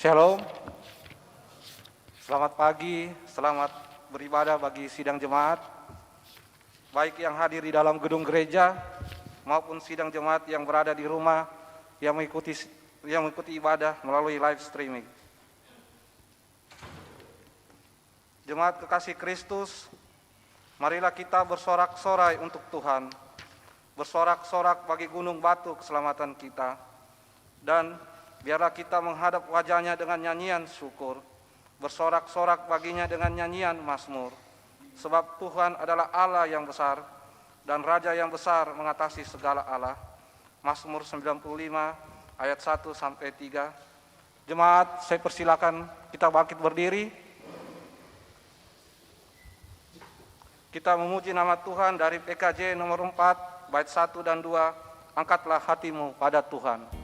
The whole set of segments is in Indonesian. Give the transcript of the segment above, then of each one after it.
Shalom, selamat pagi, selamat beribadah bagi sidang jemaat, baik yang hadir di dalam gedung gereja maupun sidang jemaat yang berada di rumah yang mengikuti ibadah melalui live streaming. Jemaat kekasih Kristus, marilah kita bersorak-sorai untuk Tuhan, bersorak-sorak bagi gunung batu keselamatan kita, dan biarlah kita menghadap wajahnya dengan nyanyian syukur, bersorak-sorak baginya dengan nyanyian mazmur. Sebab Tuhan adalah Allah yang besar dan Raja yang besar mengatasi segala Allah. Mazmur 95 ayat 1 sampai 3. Jemaat, saya persilakan kita bangkit berdiri. Kita memuji nama Tuhan dari PKJ nomor 4, bait 1 dan 2. Angkatlah hatimu pada Tuhan.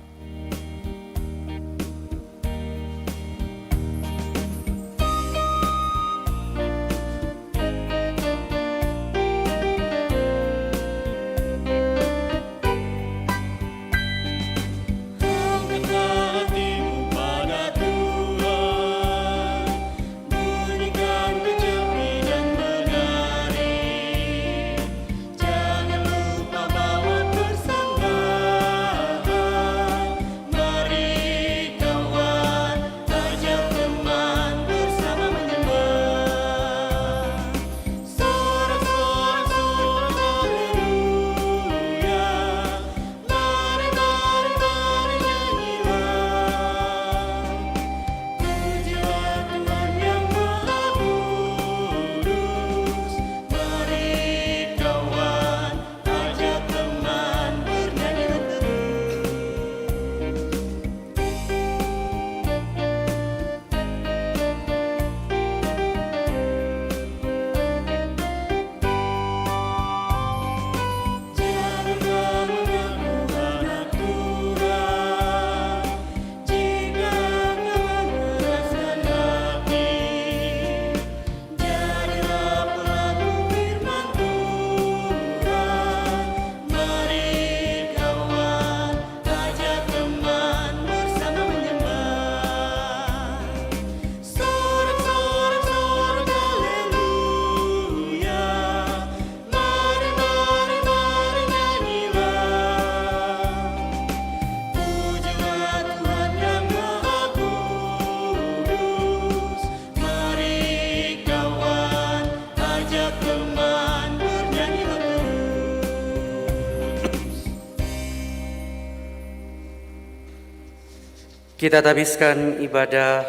Kita habiskan ibadah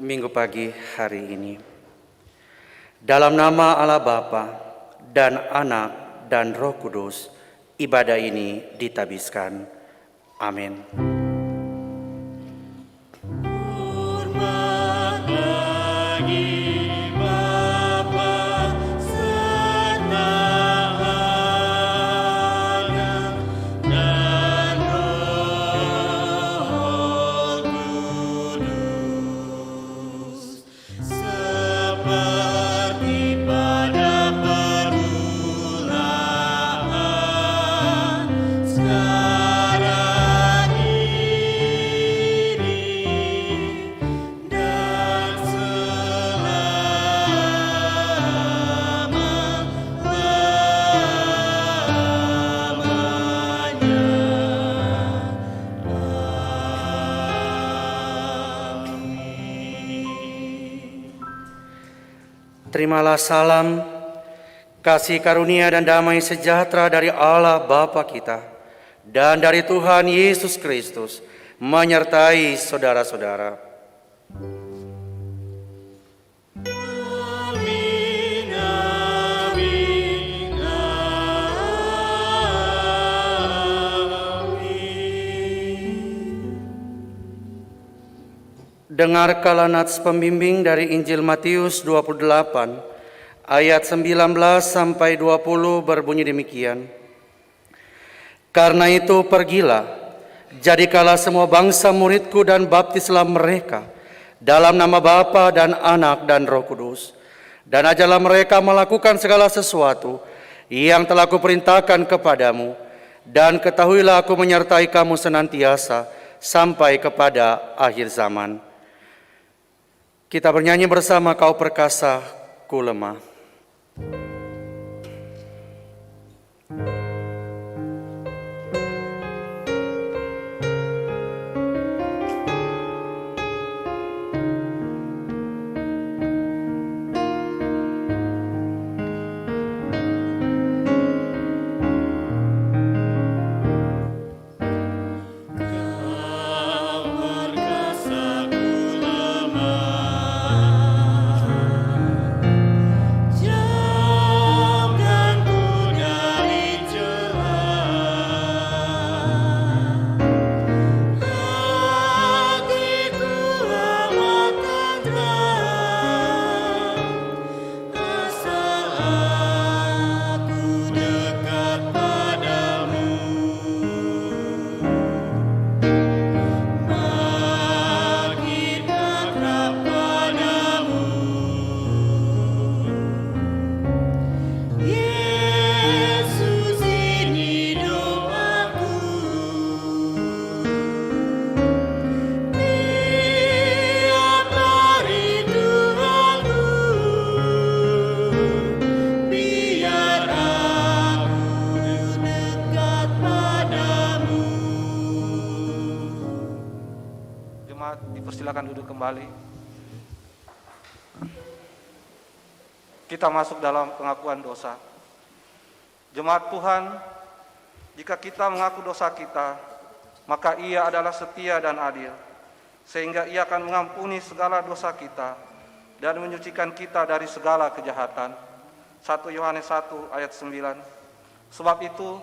minggu pagi hari ini. Dalam nama Allah Bapa dan Anak dan Roh Kudus, ibadah ini ditabiskan. Amin. Terimalah salam, kasih karunia dan damai sejahtera dari Allah Bapa kita dan dari Tuhan Yesus Kristus menyertai saudara-saudara. Dengarkanlah nats pembimbing dari Injil Matius 28 ayat 19 sampai 20 berbunyi demikian. Karena itu pergilah, jadikanlah semua bangsa muridku dan baptislah mereka dalam nama Bapa dan Anak dan Roh Kudus. Dan ajarlah mereka melakukan segala sesuatu yang telah kuperintahkan kepadamu. Dan ketahuilah aku menyertai kamu senantiasa sampai kepada akhir zaman. Kita bernyanyi bersama, Kau perkasa, ku lemah. Dipersilakan duduk kembali. Kita masuk dalam pengakuan dosa. Jemaat Tuhan, jika kita mengaku dosa kita, maka Ia adalah setia dan adil, sehingga Ia akan mengampuni segala dosa kita dan menyucikan kita dari segala kejahatan. 1 Yohanes 1 ayat 9. Sebab itu,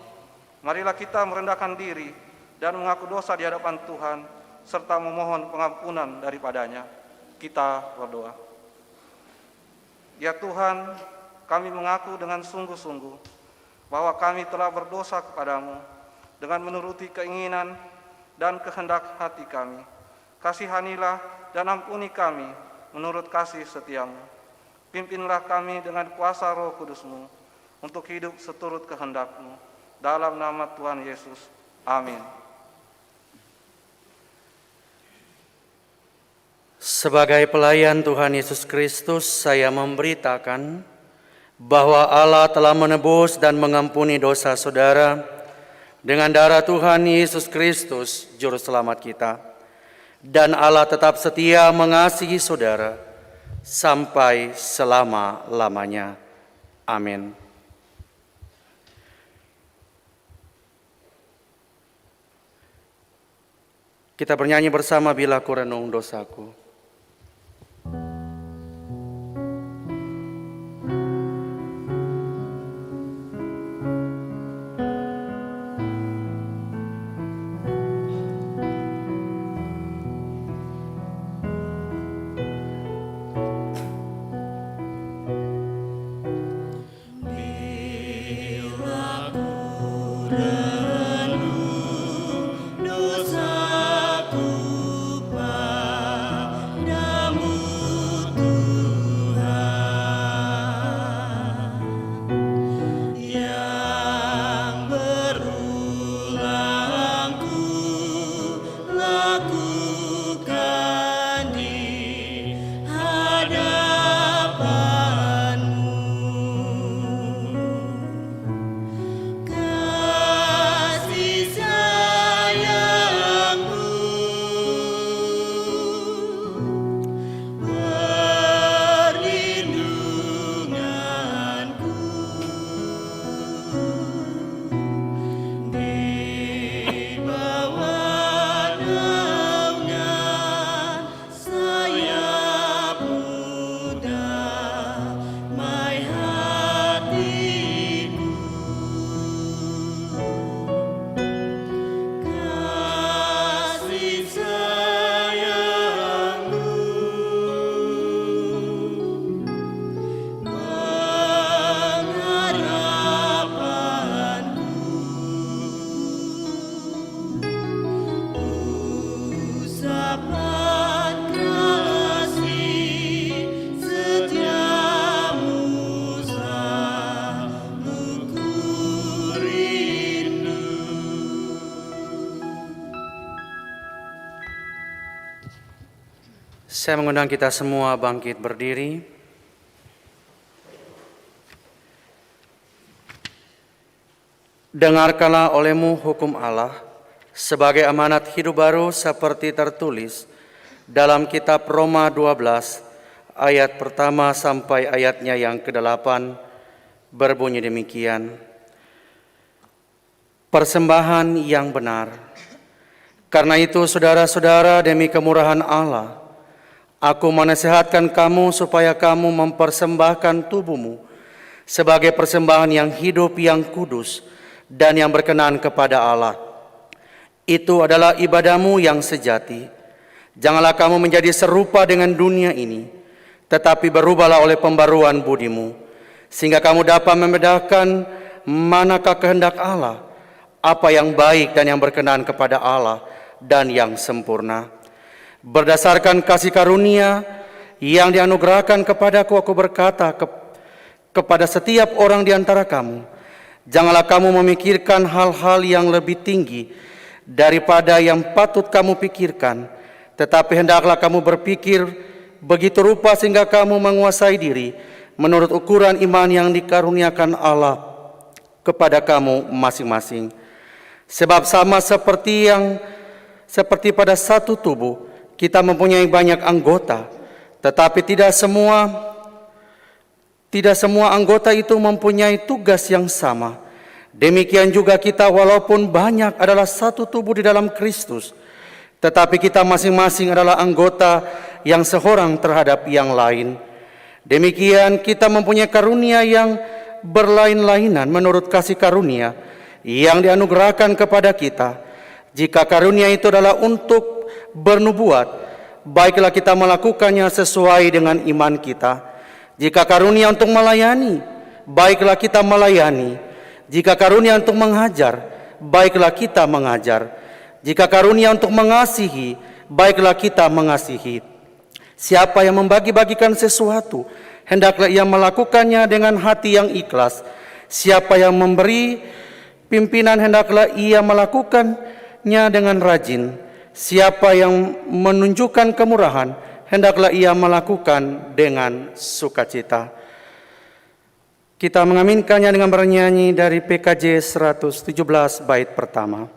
marilah kita merendahkan diri dan mengaku dosa di hadapan Tuhan, serta memohon pengampunan daripadanya. Kita berdoa. Ya Tuhan, kami mengaku dengan sungguh-sungguh bahwa kami telah berdosa kepadamu dengan menuruti keinginan dan kehendak hati kami. Kasihanilah dan ampuni kami menurut kasih setiamu. Pimpinlah kami dengan kuasa Roh Kudus-Mu untuk hidup seturut kehendak-Mu. Dalam nama Tuhan Yesus. Amin. Sebagai pelayan Tuhan Yesus Kristus, saya memberitakan bahwa Allah telah menebus dan mengampuni dosa saudara dengan darah Tuhan Yesus Kristus, Juru Selamat kita. Dan Allah tetap setia mengasihi saudara sampai selama-lamanya. Amin. Kita bernyanyi bersama, Bila ku renung dosaku. Saya mengundang kita semua bangkit berdiri. Dengarkanlah olehmu hukum Allah sebagai amanat hidup baru seperti tertulis dalam kitab Roma 12 ayat pertama sampai ayatnya yang ke-8 berbunyi demikian. Persembahan yang benar. Karena itu saudara-saudara, demi kemurahan Allah, aku menasihatkan kamu supaya kamu mempersembahkan tubuhmu sebagai persembahan yang hidup, yang kudus, dan yang berkenan kepada Allah. Itu adalah ibadahmu yang sejati. Janganlah kamu menjadi serupa dengan dunia ini, tetapi berubahlah oleh pembaruan budimu, sehingga kamu dapat membedakan manakah kehendak Allah, apa yang baik dan yang berkenan kepada Allah, dan yang sempurna. Berdasarkan kasih karunia yang dianugerahkan kepadaku, aku berkata kepada setiap orang di antara kamu, janganlah kamu memikirkan hal-hal yang lebih tinggi daripada yang patut kamu pikirkan, tetapi hendaklah kamu berpikir begitu rupa sehingga kamu menguasai diri menurut ukuran iman yang dikaruniakan Allah kepada kamu masing-masing. Sebab sama seperti pada satu tubuh, kita mempunyai banyak anggota, tetapi tidak semua anggota itu mempunyai tugas yang sama. Demikian juga kita, walaupun banyak, adalah satu tubuh di dalam Kristus, tetapi kita masing-masing adalah anggota yang seorang terhadap yang lain. Demikian kita mempunyai karunia yang berlain-lainan menurut kasih karunia yang dianugerahkan kepada kita. Jika karunia itu adalah untuk bernubuat, baiklah kita melakukannya sesuai dengan iman kita. Jika karunia untuk melayani, baiklah kita melayani. Jika karunia untuk mengajar, baiklah kita mengajar. Jika karunia untuk mengasihi, baiklah kita mengasihi. Siapa yang membagi-bagikan sesuatu, hendaklah ia melakukannya dengan hati yang ikhlas. Siapa yang memberi pimpinan, hendaklah ia melakukannya dengan rajin. Siapa yang menunjukkan kemurahan, hendaklah ia melakukan dengan sukacita. Kita mengaminkannya dengan bernyanyi dari PKJ 117 bait pertama.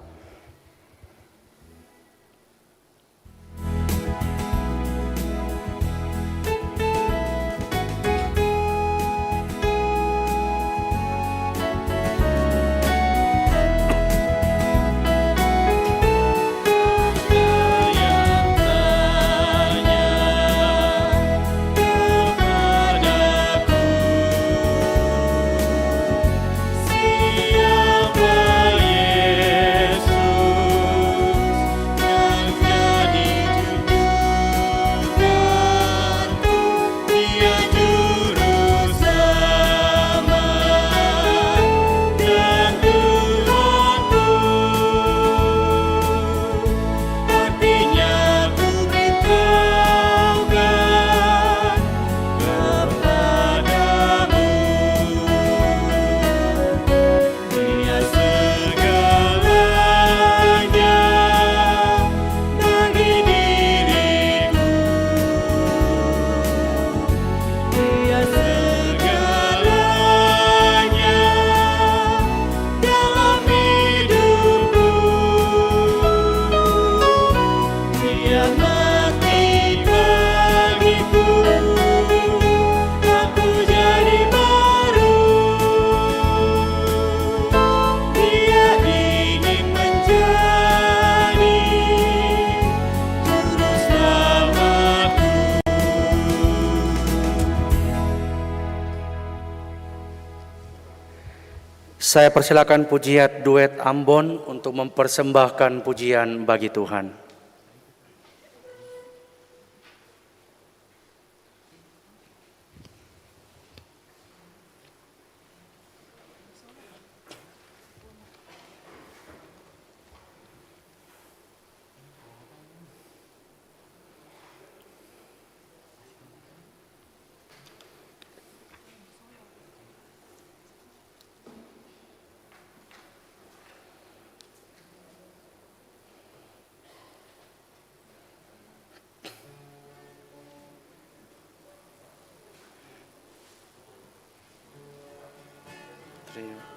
Saya persilakan pujiat duet Ambon untuk mempersembahkan pujian bagi Tuhan. istrinya.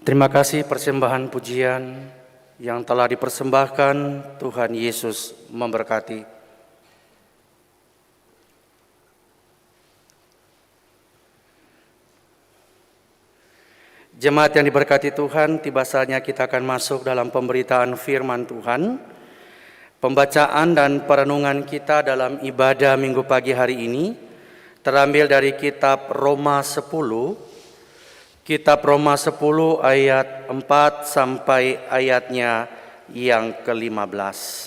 Terima kasih persembahan pujian yang telah dipersembahkan. Tuhan Yesus memberkati. Jemaat yang diberkati Tuhan, tiba saatnya kita akan masuk dalam pemberitaan firman Tuhan. Pembacaan dan perenungan kita dalam ibadah minggu pagi hari ini terambil dari kitab Roma 10. Kitab Roma 10 ayat 4 sampai ayatnya yang ke-15.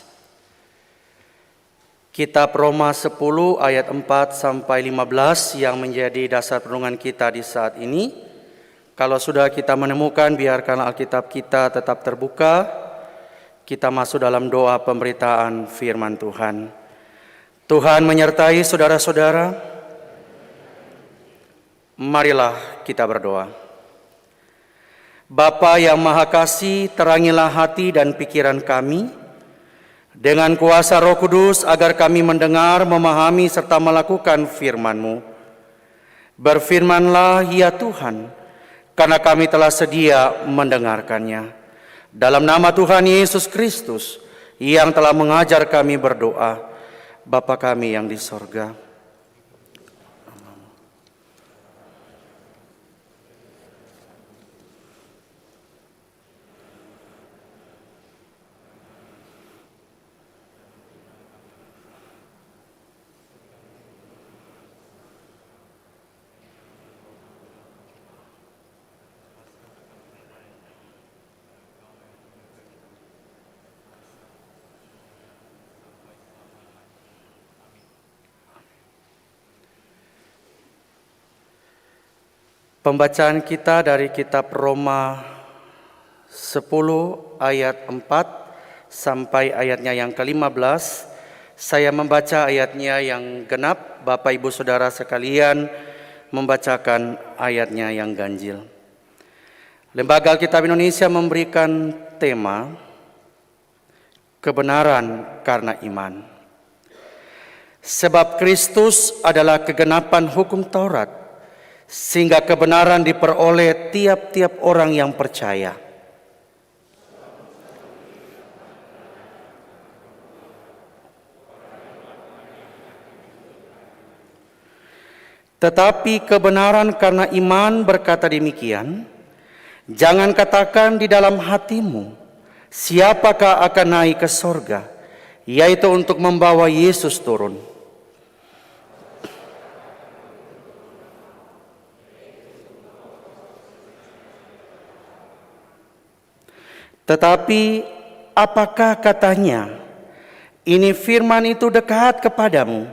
Kitab Roma 10 ayat 4 sampai 15 yang menjadi dasar perenungan kita di saat ini. Kalau sudah kita menemukan, biarkan Alkitab kita tetap terbuka. Kita masuk dalam doa pemberitaan firman Tuhan. Tuhan menyertai saudara-saudara. Marilah kita berdoa. Bapa yang Maha Kasih, terangilah hati dan pikiran kami dengan kuasa Roh Kudus agar kami mendengar, memahami serta melakukan firman-Mu. Berfirmanlah ya Tuhan, karena kami telah sedia mendengarkannya. Dalam nama Tuhan Yesus Kristus yang telah mengajar kami berdoa, Bapa kami yang di sorga. Pembacaan kita dari kitab Roma 10 ayat 4 sampai ayatnya yang ke-15. Saya membaca ayatnya yang genap, Bapak Ibu Saudara sekalian membacakan ayatnya yang ganjil. Lembaga Alkitab Indonesia memberikan tema kebenaran karena iman. Sebab Kristus adalah kegenapan hukum Taurat, sehingga kebenaran diperoleh tiap-tiap orang yang percaya. Tetapi kebenaran karena iman berkata demikian, jangan katakan di dalam hatimu, siapakah akan naik ke sorga, yaitu untuk membawa Yesus turun. Tetapi apakah katanya? Ini firman itu dekat kepadamu,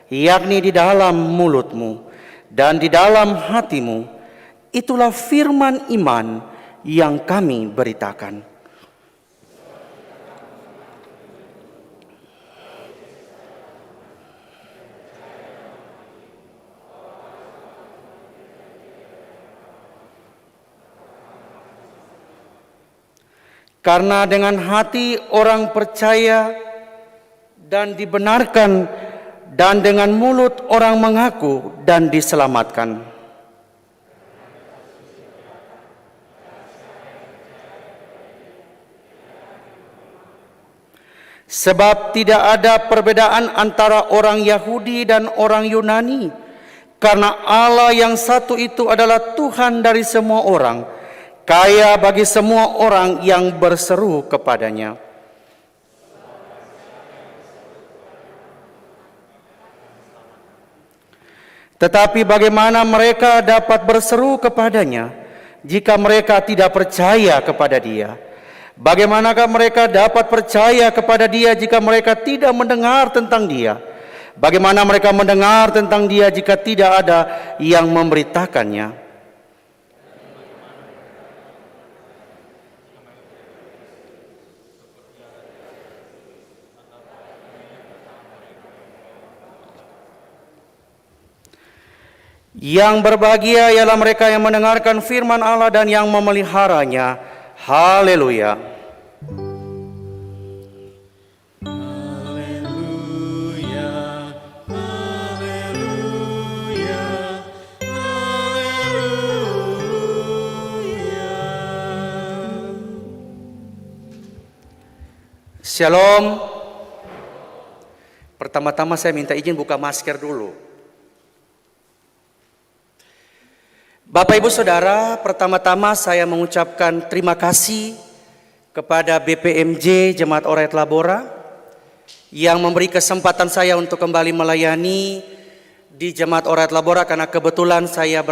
yakni di dalam mulutmu dan di dalam hatimu. Itulah firman iman yang kami beritakan. Karena dengan hati orang percaya dan dibenarkan, dan dengan mulut orang mengaku dan diselamatkan. Sebab tidak ada perbedaan antara orang Yahudi dan orang Yunani, karena Allah yang satu itu adalah Tuhan dari semua orang, kaya bagi semua orang yang berseru kepadanya. Tetapi bagaimana mereka dapat berseru kepadanya jika mereka tidak percaya kepada Dia? Bagaimanakah mereka dapat percaya kepada Dia jika mereka tidak mendengar tentang Dia? Bagaimana mereka mendengar tentang Dia jika tidak ada yang memberitakannya? Yang berbahagia ialah mereka yang mendengarkan firman Allah dan yang memeliharanya. Haleluya. Haleluya, haleluya, haleluya. Shalom. Pertama-tama saya minta izin buka masker dulu. Bapak Ibu Saudara, pertama-tama saya mengucapkan terima kasih kepada BPMJ Jemaat Orait Labora yang memberi kesempatan saya untuk kembali melayani di Jemaat Orait Labora, karena kebetulan saya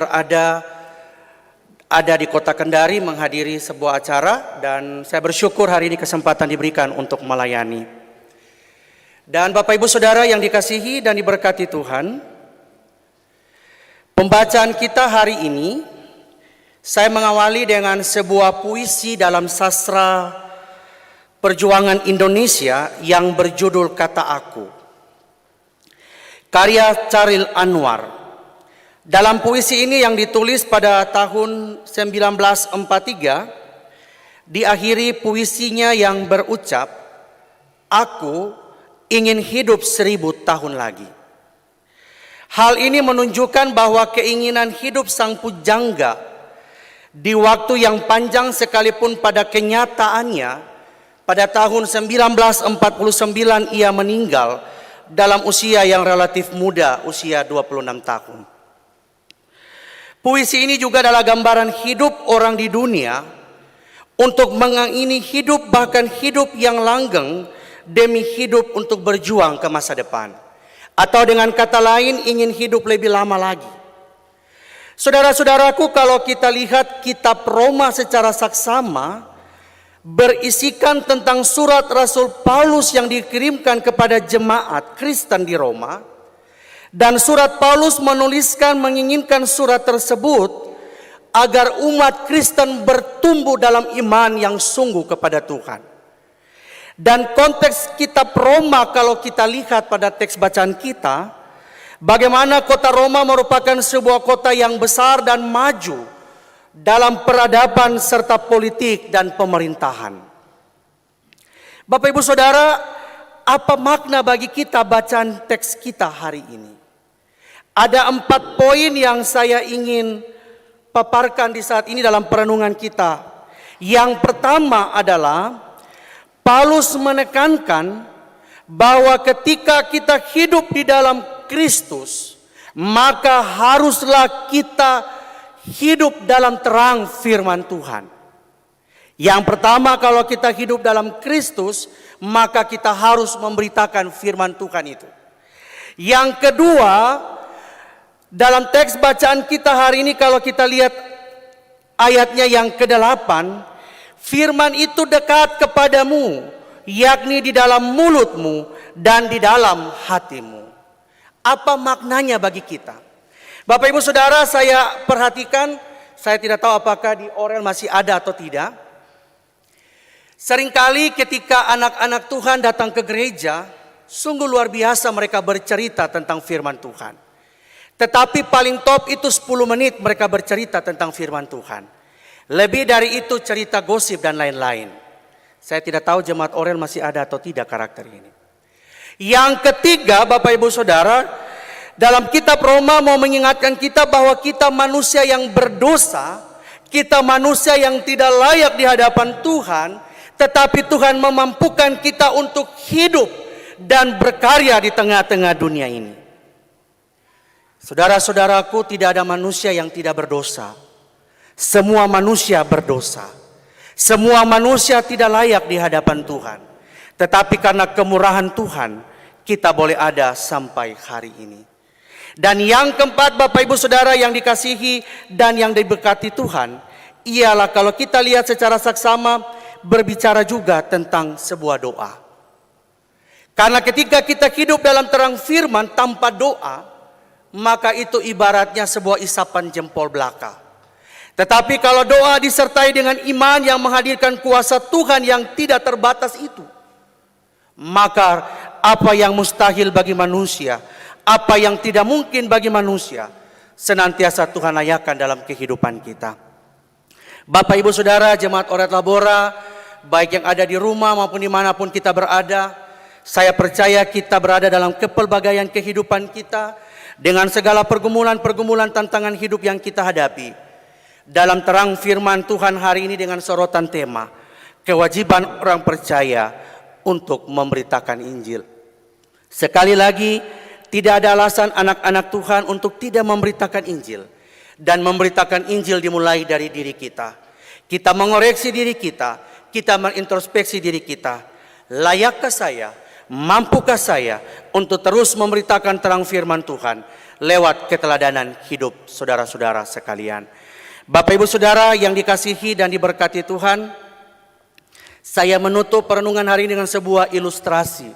ada di Kota Kendari menghadiri sebuah acara, dan saya bersyukur hari ini kesempatan diberikan untuk melayani. Dan Bapak Ibu Saudara yang dikasihi dan diberkati Tuhan, pembacaan kita hari ini saya mengawali dengan sebuah puisi dalam sastra perjuangan Indonesia yang berjudul Kata Aku, karya Chairil Anwar. Dalam puisi ini yang ditulis pada tahun 1943, diakhiri puisinya yang berucap, "Aku ingin hidup 1000 tahun lagi." Hal ini menunjukkan bahwa keinginan hidup sang pujangga di waktu yang panjang sekalipun pada kenyataannya pada tahun 1949 ia meninggal dalam usia yang relatif muda, usia 26 tahun. Puisi ini juga adalah gambaran hidup orang di dunia untuk mengingini hidup, bahkan hidup yang langgeng demi hidup untuk berjuang ke masa depan. Atau dengan kata lain, ingin hidup lebih lama lagi. Saudara-saudaraku, kalau kita lihat kitab Roma secara saksama, berisikan tentang surat Rasul Paulus yang dikirimkan kepada jemaat Kristen di Roma. Dan surat Paulus menuliskan menginginkan surat tersebut agar umat Kristen bertumbuh dalam iman yang sungguh kepada Tuhan. Dan konteks kitab Roma kalau kita lihat pada teks bacaan kita, bagaimana kota Roma merupakan sebuah kota yang besar dan maju dalam peradaban serta politik dan pemerintahan. Bapak Ibu Saudara, apa makna bagi kita bacaan teks kita hari ini? Ada 4 poin yang saya ingin paparkan di saat ini dalam perenungan kita. Yang pertama adalah Paulus menekankan bahwa ketika kita hidup di dalam Kristus, maka haruslah kita hidup dalam terang firman Tuhan. Yang pertama, kalau kita hidup dalam Kristus, maka kita harus memberitakan firman Tuhan itu. Yang kedua, dalam teks bacaan kita hari ini kalau kita lihat ayatnya yang ke-8, firman itu dekat kepadamu, yakni di dalam mulutmu dan di dalam hatimu. Apa maknanya bagi kita? Bapak Ibu Saudara, saya perhatikan, saya tidak tahu apakah di Orel masih ada atau tidak. Seringkali ketika anak-anak Tuhan datang ke gereja, sungguh luar biasa mereka bercerita tentang firman Tuhan. Tetapi paling top itu 10 menit mereka bercerita tentang firman Tuhan. Lebih dari itu cerita gosip dan lain-lain. Saya tidak tahu jemaat Orel masih ada atau tidak karakter ini. Yang ketiga, Bapak Ibu Saudara, dalam kitab Roma mau mengingatkan kita bahwa kita manusia yang berdosa, kita manusia yang tidak layak di hadapan Tuhan, tetapi Tuhan memampukan kita untuk hidup dan berkarya di tengah-tengah dunia ini. Saudara-saudaraku, tidak ada manusia yang tidak berdosa. Semua manusia berdosa. Semua manusia tidak layak di hadapan Tuhan. Tetapi karena kemurahan Tuhan, kita boleh ada sampai hari ini. Dan yang keempat, Bapak Ibu Saudara yang dikasihi dan yang diberkati Tuhan, ialah kalau kita lihat secara saksama, berbicara juga tentang sebuah doa. Karena ketika kita hidup dalam terang firman tanpa doa, maka itu ibaratnya sebuah isapan jempol belaka. Tetapi kalau doa disertai dengan iman yang menghadirkan kuasa Tuhan yang tidak terbatas itu, maka apa yang mustahil bagi manusia, apa yang tidak mungkin bagi manusia, senantiasa Tuhan layakan dalam kehidupan kita. Bapak Ibu Saudara, jemaat Orait Labora, baik yang ada di rumah maupun dimanapun kita berada, saya percaya kita berada dalam kepelbagaian kehidupan kita, dengan segala pergumulan-pergumulan tantangan hidup yang kita hadapi. Dalam terang firman Tuhan hari ini dengan sorotan tema, kewajiban orang percaya untuk memberitakan Injil. Sekali lagi, tidak ada alasan anak-anak Tuhan untuk tidak memberitakan Injil. Dan memberitakan Injil dimulai dari diri kita. Kita mengoreksi diri kita mengintrospeksi diri kita. Layakkah saya, mampukah saya untuk terus memberitakan terang firman Tuhan lewat keteladanan hidup saudara-saudara sekalian. Bapak Ibu Saudara yang dikasihi dan diberkati Tuhan, saya menutup perenungan hari ini dengan sebuah ilustrasi.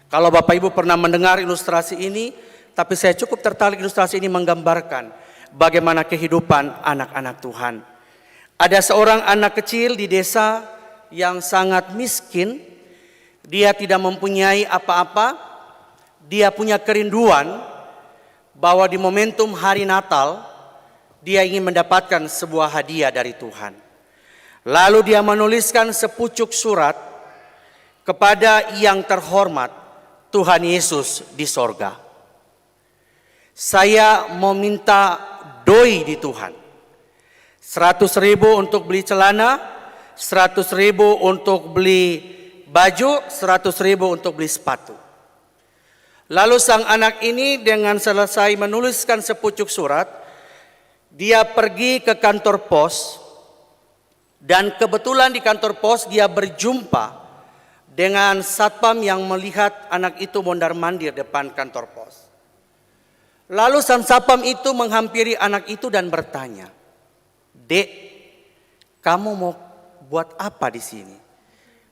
Kalau Bapak Ibu pernah mendengar ilustrasi ini, tapi saya cukup tertarik ilustrasi ini menggambarkan bagaimana kehidupan anak-anak Tuhan. Ada seorang anak kecil di desa yang sangat miskin. Dia tidak mempunyai apa-apa. Dia punya kerinduan bahwa di momentum hari Natal dia ingin mendapatkan sebuah hadiah dari Tuhan. Lalu dia menuliskan sepucuk surat kepada yang terhormat Tuhan Yesus di sorga. Saya mau minta doi di Tuhan. 100.000 untuk beli celana, 100.000 untuk beli baju, 100.000 untuk beli sepatu. Lalu sang anak ini dengan selesai menuliskan sepucuk surat, dia pergi ke kantor pos. Dan kebetulan di kantor pos dia berjumpa dengan satpam yang melihat anak itu mondar-mandir depan kantor pos. Lalu sang satpam itu menghampiri anak itu dan bertanya, "Dek, kamu mau buat apa di sini?"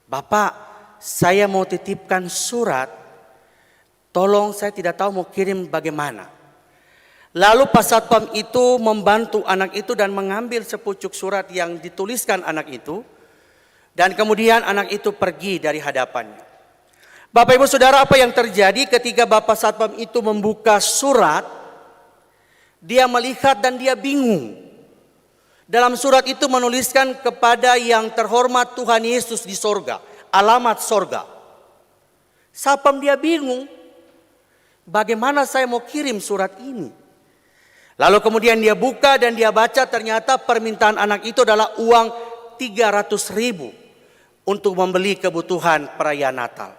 "Bapak, saya mau titipkan surat. Tolong, saya tidak tahu mau kirim bagaimana." Lalu Pak Satpam itu membantu anak itu dan mengambil sepucuk surat yang dituliskan anak itu. Dan kemudian anak itu pergi dari hadapannya. Bapak Ibu Saudara, apa yang terjadi ketika Bapak Satpam itu membuka surat? Dia melihat dan dia bingung. Dalam surat itu menuliskan kepada yang terhormat Tuhan Yesus di sorga. Alamat sorga. Satpam dia bingung. Bagaimana saya mau kirim surat ini? Lalu kemudian dia buka dan dia baca, ternyata permintaan anak itu adalah uang 300.000 untuk membeli kebutuhan perayaan Natal.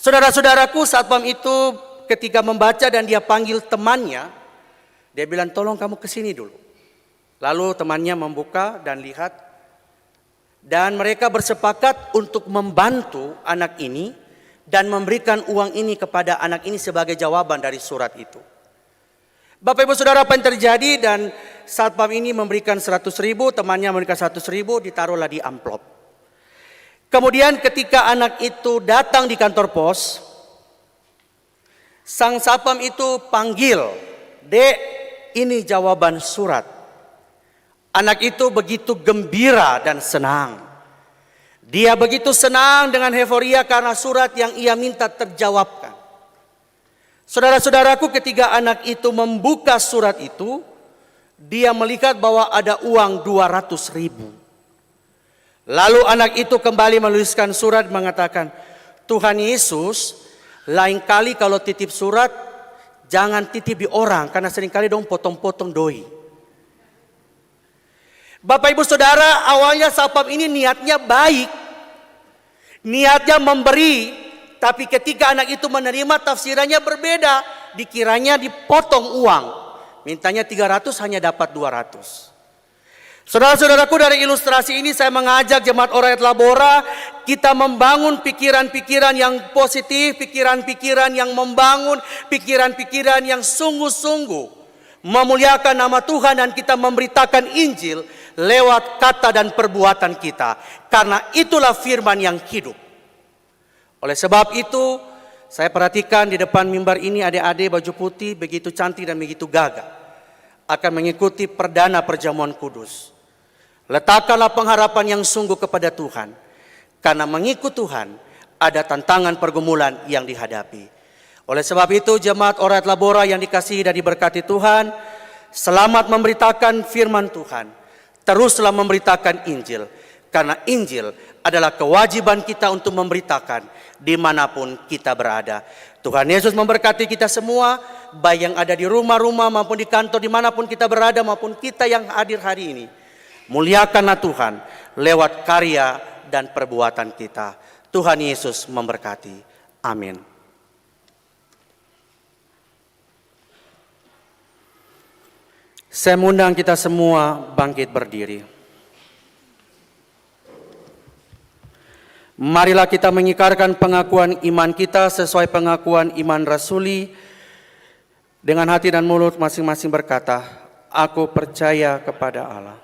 Saudara-saudaraku, satpam itu ketika membaca dan dia panggil temannya, dia bilang, "Tolong kamu kesini dulu." Lalu temannya membuka dan lihat, dan mereka bersepakat untuk membantu anak ini dan memberikan uang ini kepada anak ini sebagai jawaban dari surat itu. Bapak Ibu Saudara, apa yang terjadi? Dan satpam ini memberikan 100.000, temannya memberikan 100.000, ditaruhlah di amplop. Kemudian ketika anak itu datang di kantor pos, sang satpam itu panggil, "Dek, ini jawaban surat." Anak itu begitu gembira dan senang. Dia begitu senang dengan euforia karena surat yang ia minta terjawabkan. Saudara-saudaraku, ketika anak itu membuka surat itu, dia melihat bahwa ada uang 200.000. Lalu anak itu kembali menuliskan surat mengatakan, "Tuhan Yesus, lain kali kalau titip surat, jangan titip di orang, karena seringkali dong potong-potong doi." Bapak Ibu Saudara, awalnya satpam ini niatnya baik. Niatnya memberi. Tapi ketika anak itu menerima, tafsirannya berbeda. Dikiranya dipotong uang. Mintanya 300, hanya dapat 200. Saudara-saudaraku, dari ilustrasi ini saya mengajak jemaat Oraet Labora, kita membangun pikiran-pikiran yang positif, pikiran-pikiran yang membangun, pikiran-pikiran yang sungguh-sungguh memuliakan nama Tuhan, dan kita memberitakan Injil lewat kata dan perbuatan kita. Karena itulah firman yang hidup. Oleh sebab itu, saya perhatikan di depan mimbar ini adik-adik baju putih begitu cantik dan begitu gagah. Akan mengikuti perdana perjamuan kudus. Letakkanlah pengharapan yang sungguh kepada Tuhan. Karena mengikut Tuhan, ada tantangan pergumulan yang dihadapi. Oleh sebab itu, jemaat Oraet Labora yang dikasihi dan diberkati Tuhan, selamat memberitakan firman Tuhan. Teruslah memberitakan Injil. Karena Injil adalah kewajiban kita untuk memberitakan dimanapun kita berada. Tuhan Yesus memberkati kita semua, baik yang ada di rumah-rumah maupun di kantor, dimanapun kita berada maupun kita yang hadir hari ini. Muliakanlah Tuhan lewat karya dan perbuatan kita. Tuhan Yesus memberkati. Amin. Saya mengundang kita semua bangkit berdiri. Marilah kita mengikrarkan pengakuan iman kita sesuai pengakuan iman rasuli. Dengan hati dan mulut masing-masing berkata, aku percaya kepada Allah.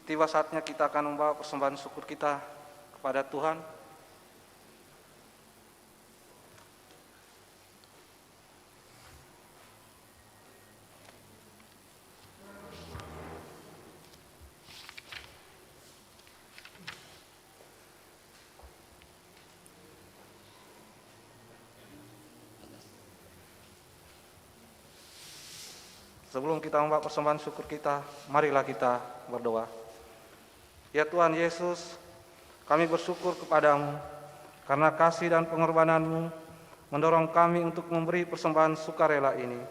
Tiba saatnya kita akan membawa persembahan syukur kita kepada Tuhan. Sebelum kita membawa persembahan syukur kita, marilah kita berdoa. Ya Tuhan Yesus, kami bersyukur kepadamu karena kasih dan pengorbananmu mendorong kami untuk memberi persembahan sukarela ini.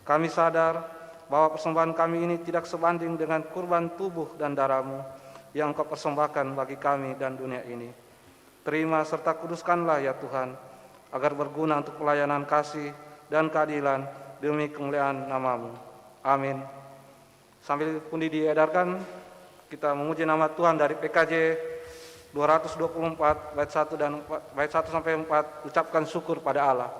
Kami sadar bahwa persembahan kami ini tidak sebanding dengan kurban tubuh dan darahmu yang Engkau persembahkan bagi kami dan dunia ini. Terima serta kuduskanlah ya Tuhan, agar berguna untuk pelayanan kasih dan keadilan demi kemuliaan namamu. Amin. Sambil pundi diedarkan, kita memuji nama Tuhan dari PKJ 224 bait 1 dan bait 1 sampai 4, ucapkan syukur pada Allah.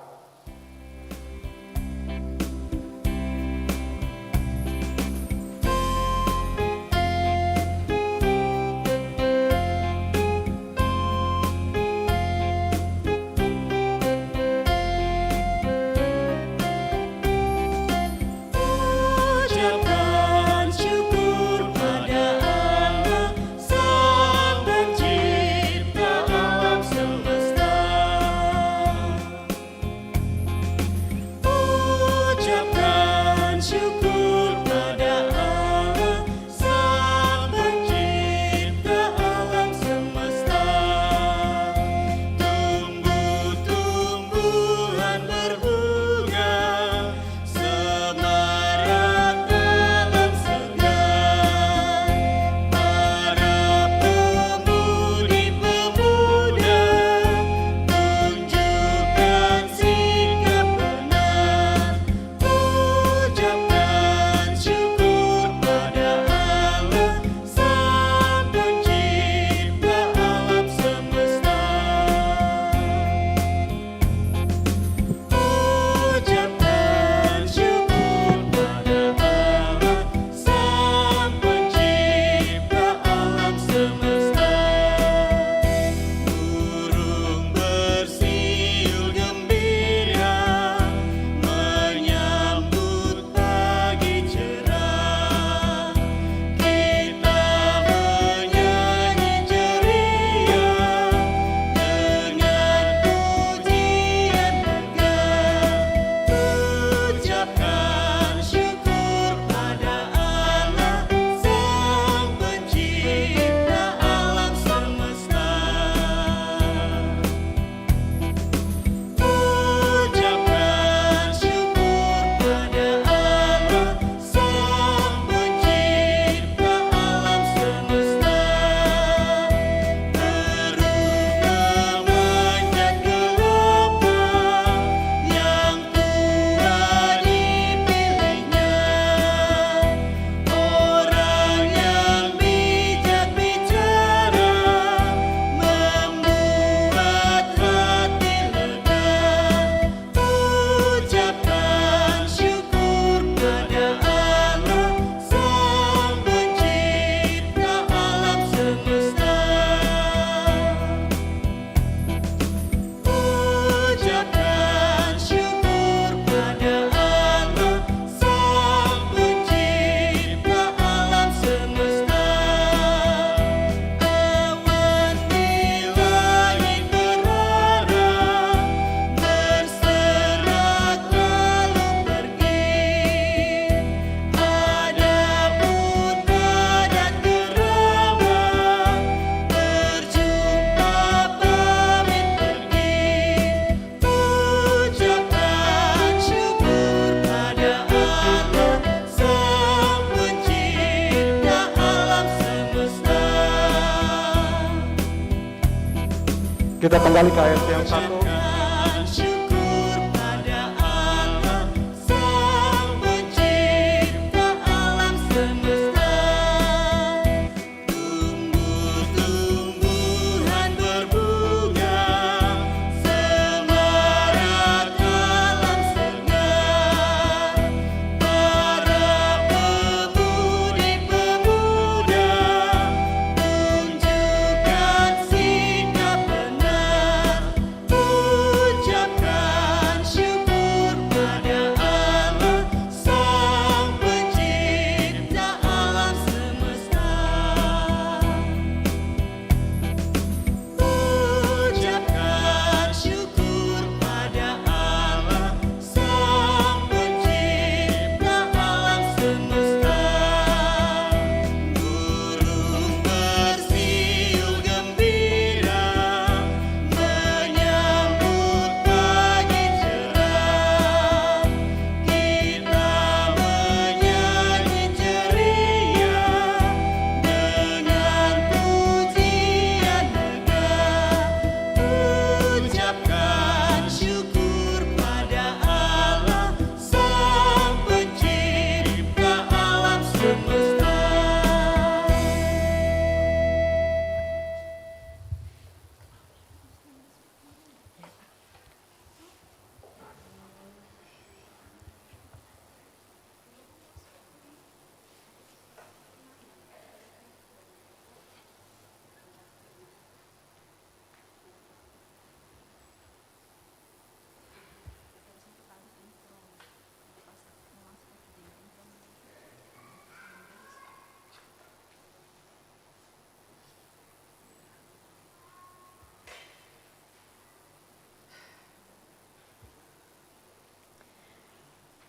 Kita kembali ke ayat yang 1.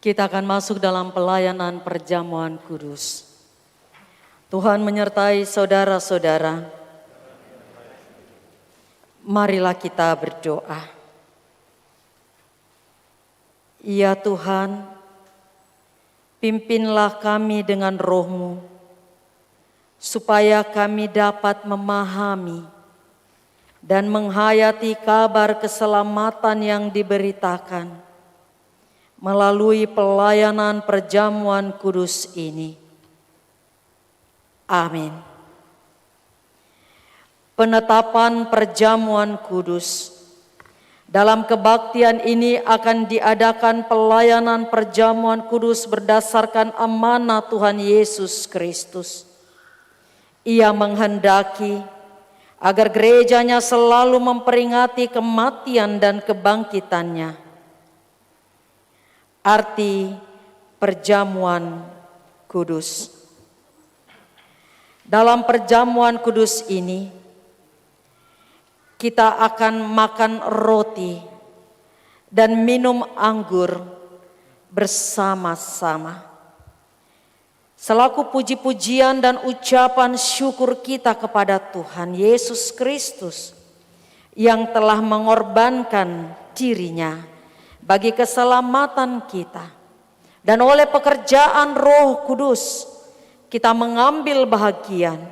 Kita akan masuk dalam pelayanan perjamuan kudus. Tuhan menyertai saudara-saudara. Marilah kita berdoa. Ya Tuhan, pimpinlah kami dengan roh-Mu, supaya kami dapat memahami dan menghayati kabar keselamatan yang diberitakan melalui pelayanan perjamuan kudus ini. Amin. Penetapan perjamuan kudus. Dalam kebaktian ini akan diadakan pelayanan perjamuan kudus berdasarkan amanah Tuhan Yesus Kristus. Ia menghendaki agar gerejanya selalu memperingati kematian dan kebangkitannya. Arti perjamuan kudus. Dalam perjamuan kudus ini, kita akan makan roti dan minum anggur bersama-sama. Selaku puji-pujian dan ucapan syukur kita kepada Tuhan Yesus Kristus yang telah mengorbankan dirinya bagi keselamatan kita. Dan oleh pekerjaan Roh Kudus, kita mengambil bahagian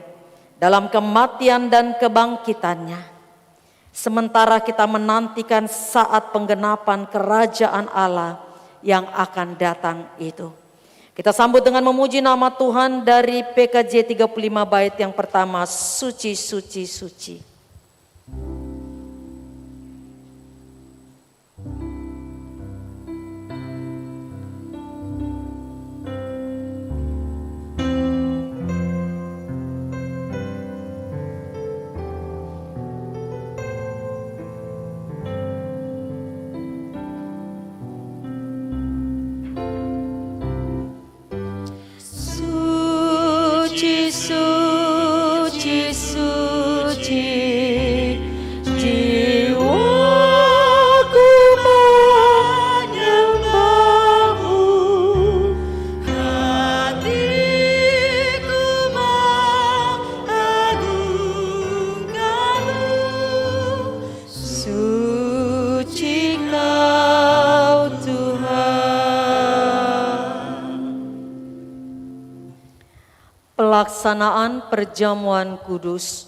dalam kematian dan kebangkitannya. Sementara kita menantikan saat penggenapan kerajaan Allah yang akan datang itu. Kita sambut dengan memuji nama Tuhan dari PKJ 35 bait yang pertama, Suci, Suci, Suci. Pelaksanaan perjamuan kudus.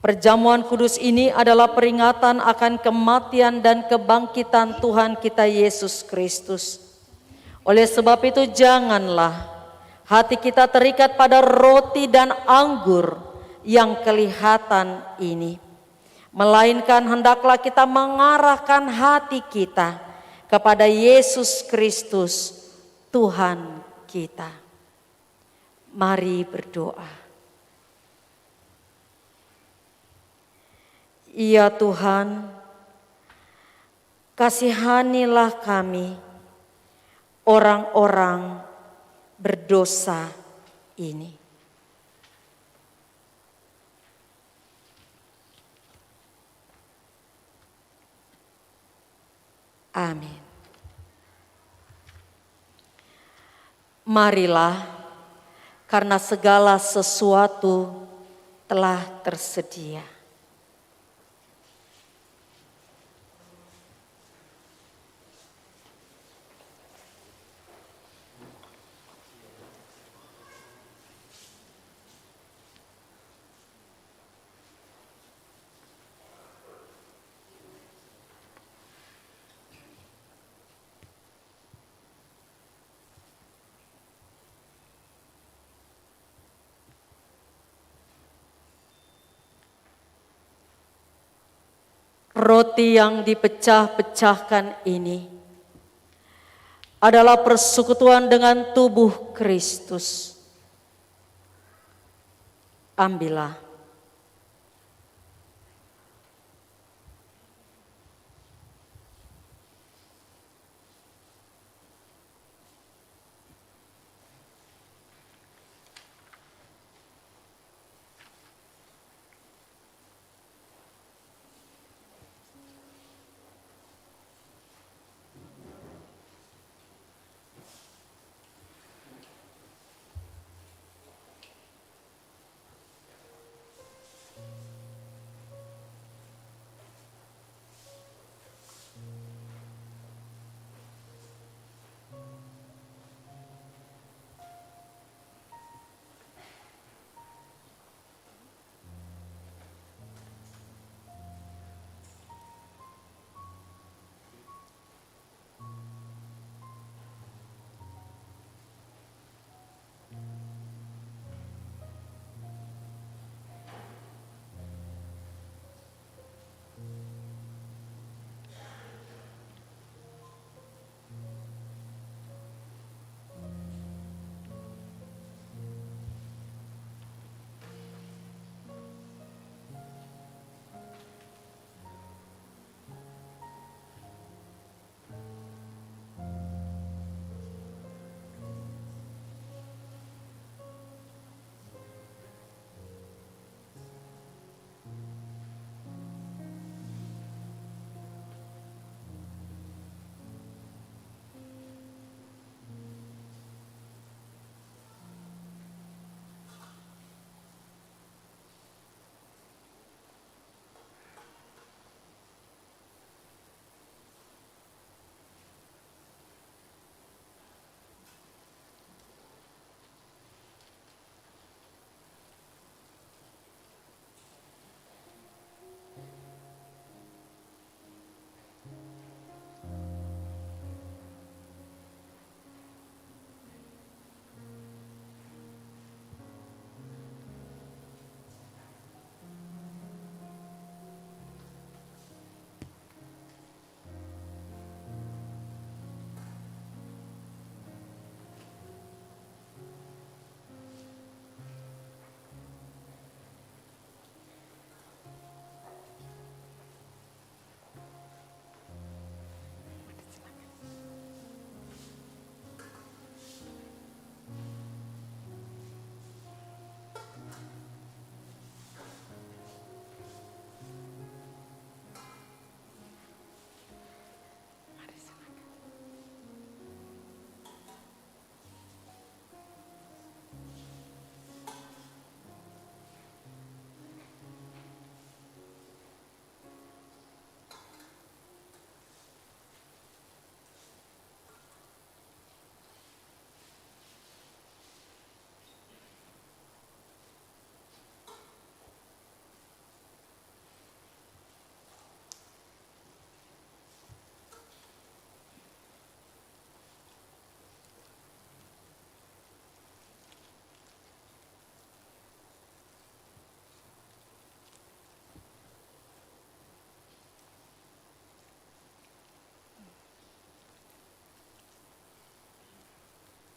Perjamuan kudus ini adalah peringatan akan kematian dan kebangkitan Tuhan kita Yesus Kristus. Oleh sebab itu janganlah hati kita terikat pada roti dan anggur yang kelihatan ini, melainkan hendaklah kita mengarahkan hati kita kepada Yesus Kristus Tuhan kita. Mari berdoa. Ya Tuhan, kasihanilah kami, orang-orang berdosa ini. Amin. Marilah, karena segala sesuatu telah tersedia. Roti yang dipecah-pecahkan ini adalah persekutuan dengan tubuh Kristus. Ambillah.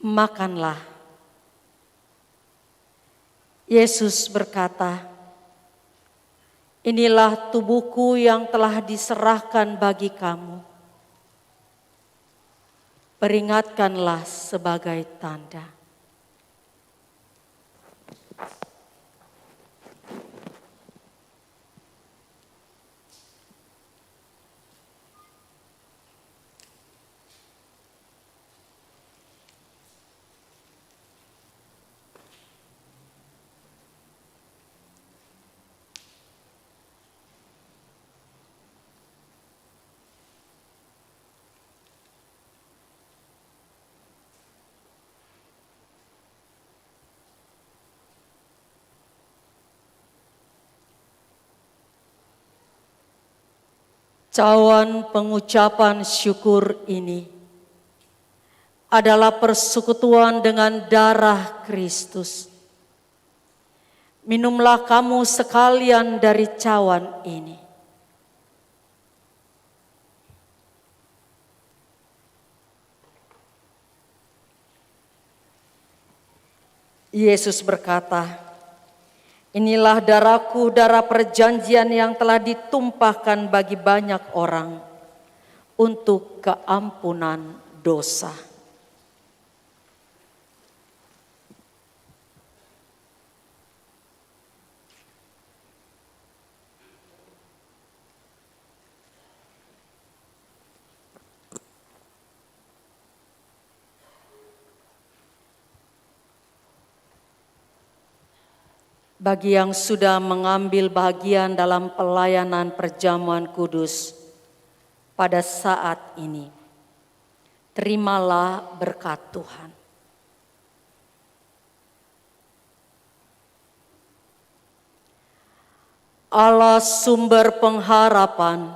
Makanlah. Yesus berkata, inilah tubuhku yang telah diserahkan bagi kamu. Peringatkanlah sebagai tanda. Cawan pengucapan syukur ini adalah persekutuan dengan darah Kristus. Minumlah kamu sekalian dari cawan ini. Yesus berkata, inilah darahku, darah perjanjian yang telah ditumpahkan bagi banyak orang untuk keampunan dosa. Bagi yang sudah mengambil bagian dalam pelayanan perjamuan kudus pada saat ini, terimalah berkat Tuhan. Allah sumber pengharapan,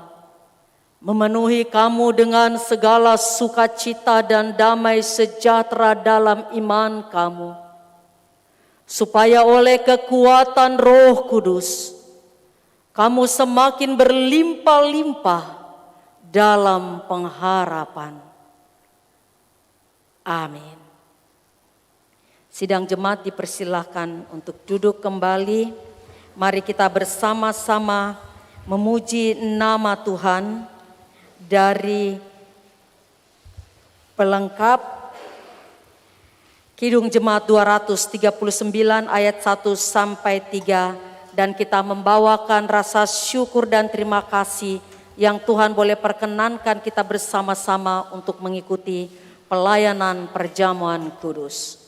memenuhi kamu dengan segala sukacita dan damai sejahtera dalam iman kamu, supaya oleh kekuatan Roh Kudus, kamu semakin berlimpah-limpah dalam pengharapan. Amin. Sidang jemaat dipersilahkan untuk duduk kembali. Mari kita bersama-sama memuji nama Tuhan dari pelengkap Kidung Jemaat 239 ayat 1 sampai 3, dan kita membawakan rasa syukur dan terima kasih yang Tuhan boleh perkenankan kita bersama-sama untuk mengikuti pelayanan perjamuan kudus.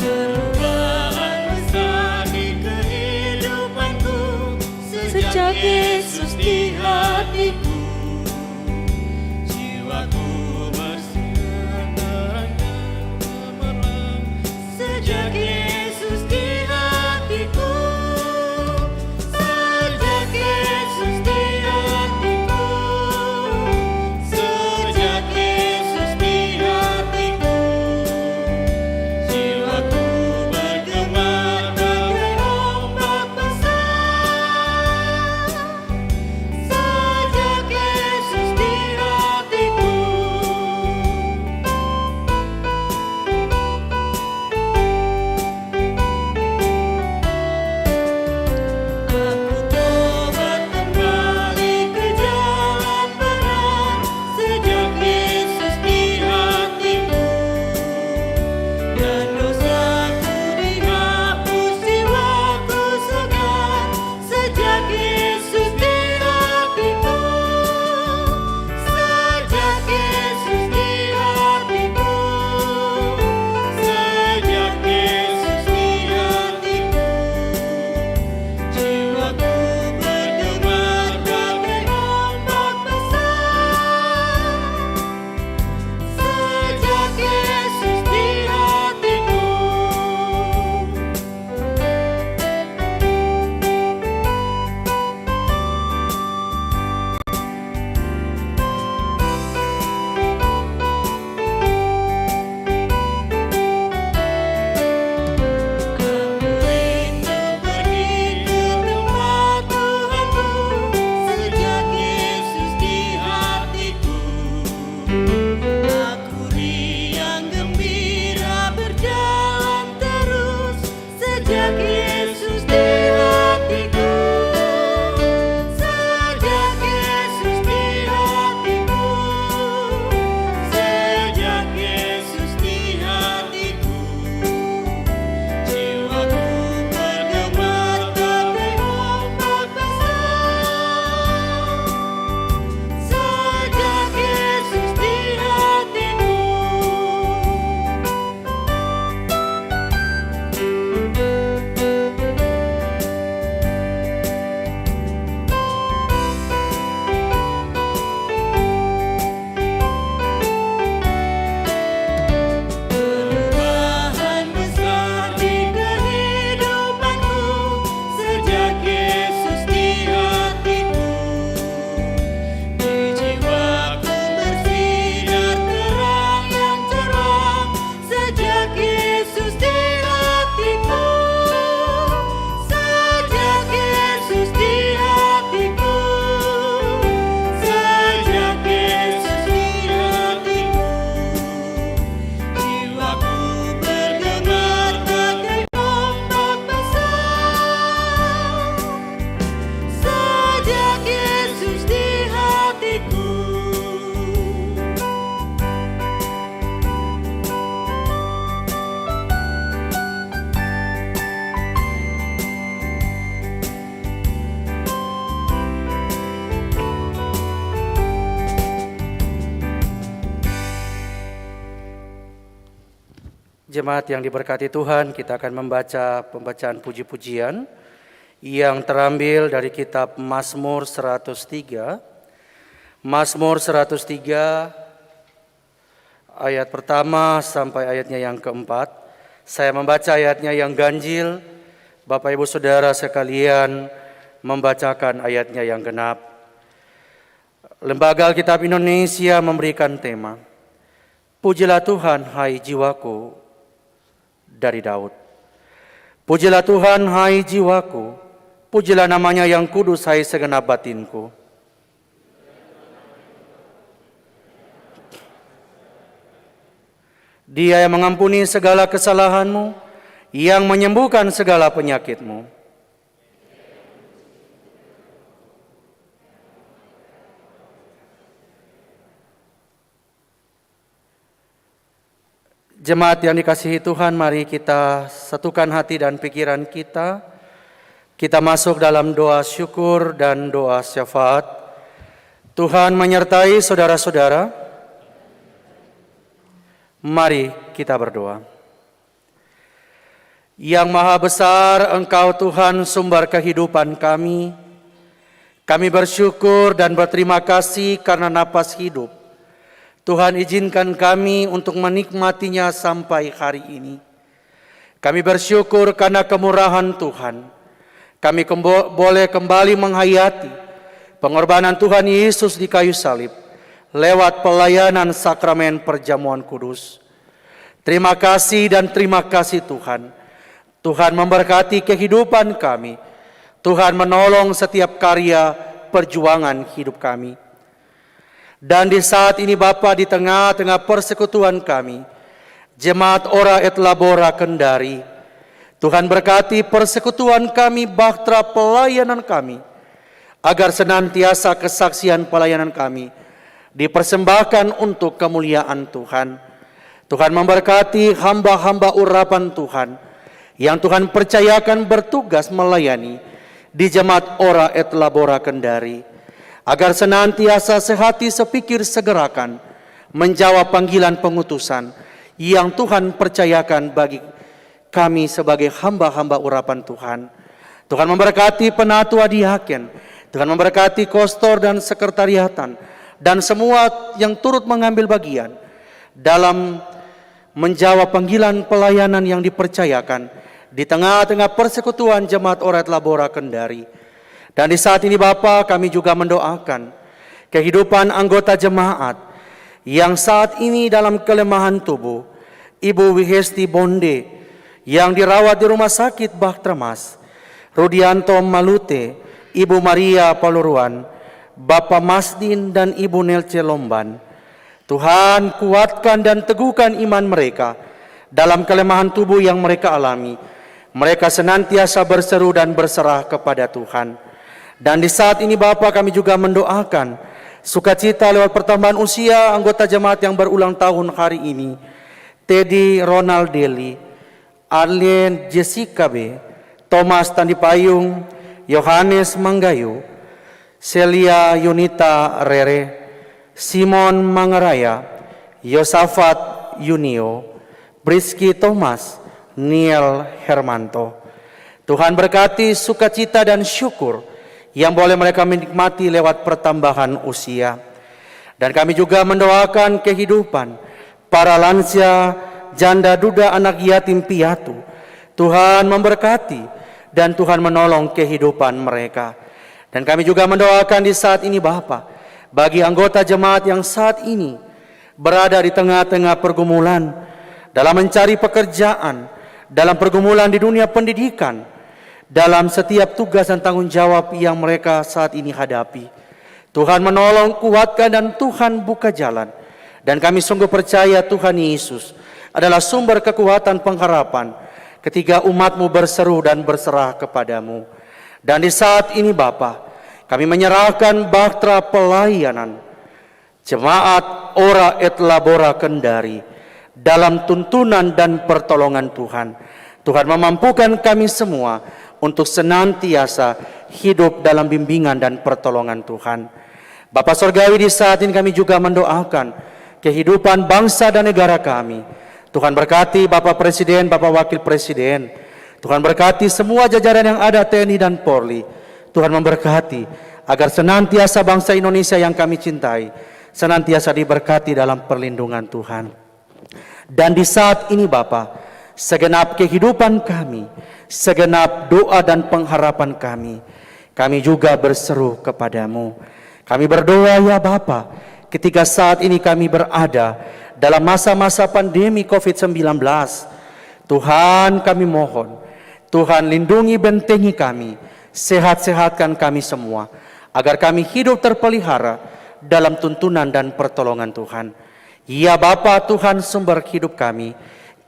Perubahan besar di kehidupanku. Jemaat yang diberkati Tuhan, kita akan membaca pembacaan puji-pujian yang terambil dari kitab Mazmur 103. Mazmur 103 ayat pertama sampai ayatnya yang keempat. Saya membaca ayatnya yang ganjil, Bapak Ibu Saudara sekalian membacakan ayatnya yang genap. Lembaga Alkitab Indonesia memberikan tema, Pujilah Tuhan hai jiwaku, dari Daud. Pujilah Tuhan hai jiwaku, pujilah namanya yang kudus hai segenap batinku. Dia yang mengampuni segala kesalahanmu, yang menyembuhkan segala penyakitmu. Jemaat yang dikasihi Tuhan, mari kita satukan hati dan pikiran kita. Kita masuk dalam doa syukur dan doa syafaat. Tuhan menyertai saudara-saudara. Mari kita berdoa. Yang Maha Besar, Engkau Tuhan sumber kehidupan kami. Kami bersyukur dan berterima kasih karena napas hidup Tuhan izinkan kami untuk menikmatinya sampai hari ini. Kami bersyukur karena kemurahan Tuhan. Kami boleh kembali menghayati pengorbanan Tuhan Yesus di kayu salib lewat pelayanan sakramen perjamuan kudus. Terima kasih dan terima kasih Tuhan. Tuhan memberkati kehidupan kami. Tuhan menolong setiap karya perjuangan hidup kami. Dan di saat ini Bapa, di tengah-tengah persekutuan kami, Jemaat Ora et Labora Kendari, Tuhan berkati persekutuan kami, bahtera pelayanan kami, agar senantiasa kesaksian pelayanan kami dipersembahkan untuk kemuliaan Tuhan. Tuhan memberkati hamba-hamba urapan Tuhan, yang Tuhan percayakan bertugas melayani di Jemaat Ora et Labora Kendari, agar senantiasa sehati sepikir segerakan menjawab panggilan pengutusan yang Tuhan percayakan bagi kami sebagai hamba-hamba urapan Tuhan. Tuhan memberkati penatua diaken, Tuhan memberkati kostor dan sekretariatan, dan semua yang turut mengambil bagian dalam menjawab panggilan pelayanan yang dipercayakan di tengah-tengah persekutuan Jemaat Ora et Labora Kendari. Dan di saat ini Bapa, kami juga mendoakan kehidupan anggota jemaat yang saat ini dalam kelemahan tubuh. Ibu Wihesti Bonde yang dirawat di Rumah Sakit Bahtera Mas, Rudianto Malute, Ibu Maria Poluruan, Bapak Masdin dan Ibu Nelce Lomban. Tuhan kuatkan dan teguhkan iman mereka dalam kelemahan tubuh yang mereka alami. Mereka senantiasa berseru dan berserah kepada Tuhan. Dan di saat ini Bapa, kami juga mendoakan sukacita lewat pertambahan usia anggota jemaat yang berulang tahun hari ini. Teddy Ronald Deli, Arlene Jessica B, Thomas Tandi Payung, Yohanes Manggayu, Celia Yunita Rere, Simon Mangaraya, Yosafat Yunio, Briski Thomas, Niel Hermanto. Tuhan berkati sukacita dan syukur yang boleh mereka menikmati lewat pertambahan usia. Dan kami juga mendoakan kehidupan para lansia, janda duda, anak yatim piatu. Tuhan memberkati dan Tuhan menolong kehidupan mereka. Dan kami juga mendoakan di saat ini Bapa, bagi anggota jemaat yang saat ini berada di tengah-tengah pergumulan, dalam mencari pekerjaan, dalam pergumulan di dunia pendidikan, dalam setiap tugas dan tanggung jawab yang mereka saat ini hadapi. Tuhan menolong, kuatkan, dan Tuhan buka jalan. Dan kami sungguh percaya Tuhan Yesus adalah sumber kekuatan pengharapan ketika umat-Mu berseru dan berserah kepadamu. Dan di saat ini Bapa, kami menyerahkan bahtera pelayanan Jemaat Ora et Labora Kendari dalam tuntunan dan pertolongan Tuhan. Tuhan memampukan kami semua untuk senantiasa hidup dalam bimbingan dan pertolongan Tuhan. Bapa Surgawi, di saat ini kami juga mendoakan kehidupan bangsa dan negara kami. Tuhan berkati Bapak Presiden, Bapak Wakil Presiden. Tuhan berkati semua jajaran yang ada TNI dan Polri. Tuhan memberkati agar senantiasa bangsa Indonesia yang kami cintai senantiasa diberkati dalam perlindungan Tuhan. Dan di saat ini Bapa, segenap kehidupan kami, segenap doa dan pengharapan kami juga berseru kepadamu. Kami berdoa ya Bapa, ketika saat ini kami berada dalam masa-masa pandemi COVID-19, Tuhan kami mohon, Tuhan lindungi bentengi kami, sehat-sehatkan kami semua, agar kami hidup terpelihara dalam tuntunan dan pertolongan Tuhan. Ya Bapa Tuhan sumber hidup kami,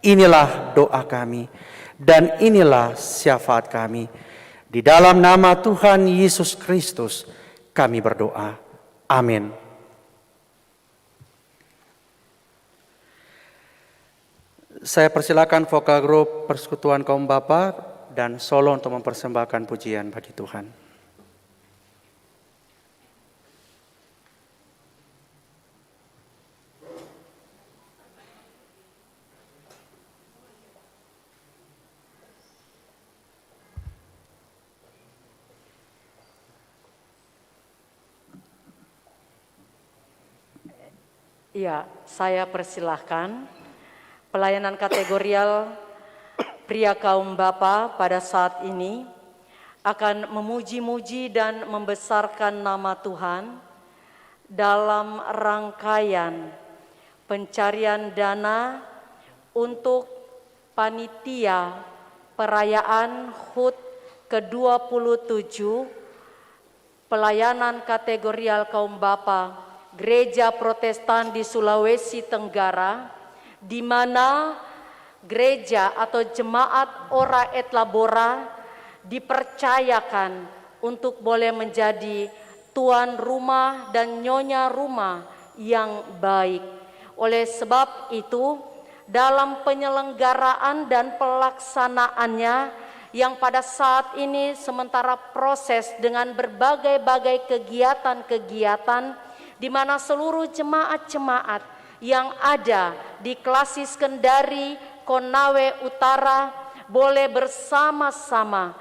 inilah doa kami dan inilah syafaat kami. Di dalam nama Tuhan Yesus Kristus kami berdoa. Amin. Saya persilakan vokal grup Persekutuan Kaum Bapa dan solo untuk mempersembahkan pujian bagi Tuhan. Ya, saya persilahkan pelayanan kategorial pria kaum bapa pada saat ini akan memuji-muji dan membesarkan nama Tuhan dalam rangkaian pencarian dana untuk panitia perayaan HUT ke-27 pelayanan kategorial kaum bapa Gereja Protestan di Sulawesi Tenggara, di mana gereja atau jemaat Ora et Labora dipercayakan untuk boleh menjadi tuan rumah dan nyonya rumah yang baik. Oleh sebab itu, dalam penyelenggaraan dan pelaksanaannya yang pada saat ini sementara proses dengan berbagai-bagai kegiatan-kegiatan di mana seluruh jemaat-jemaat yang ada di Klasis Kendari, Konawe Utara boleh bersama-sama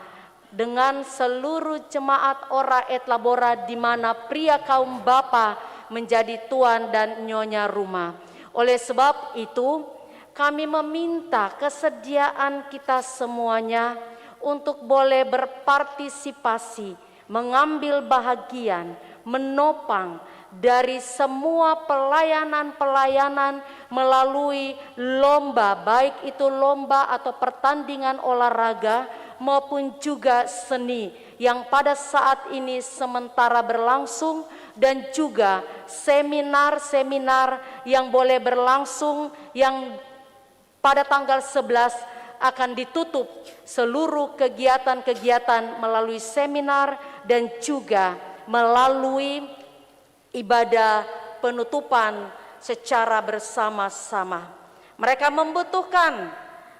dengan seluruh jemaat Ora et Labora di mana pria kaum bapa menjadi tuan dan nyonya rumah. Oleh sebab itu, kami meminta kesediaan kita semuanya untuk boleh berpartisipasi, mengambil bahagian, menopang dari semua pelayanan-pelayanan melalui lomba, baik itu lomba atau pertandingan olahraga maupun juga seni yang pada saat ini sementara berlangsung, dan juga seminar-seminar yang boleh berlangsung yang pada tanggal 11 akan ditutup seluruh kegiatan-kegiatan melalui seminar dan juga melalui ibadah penutupan secara bersama-sama. Mereka membutuhkan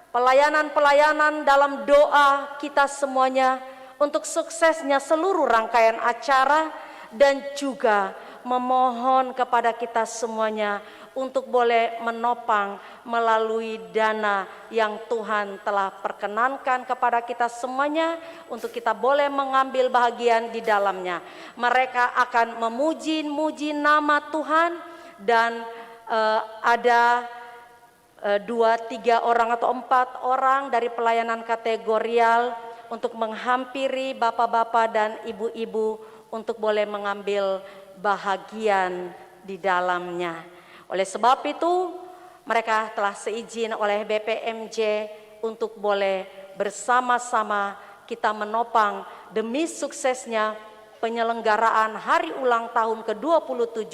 pelayanan-pelayanan dalam doa kita semuanya untuk suksesnya seluruh rangkaian acara, dan juga memohon kepada kita semuanya untuk boleh menopang melalui dana yang Tuhan telah perkenankan kepada kita semuanya untuk kita boleh mengambil bahagian di dalamnya. Mereka akan memuji-muji nama Tuhan, dan ada 2, 3 orang atau 4 orang dari pelayanan kategorial untuk menghampiri bapak-bapak dan ibu-ibu untuk boleh mengambil bahagian di dalamnya. Oleh sebab itu, mereka telah seizin oleh BPMJ untuk boleh bersama-sama kita menopang demi suksesnya penyelenggaraan hari ulang tahun ke-27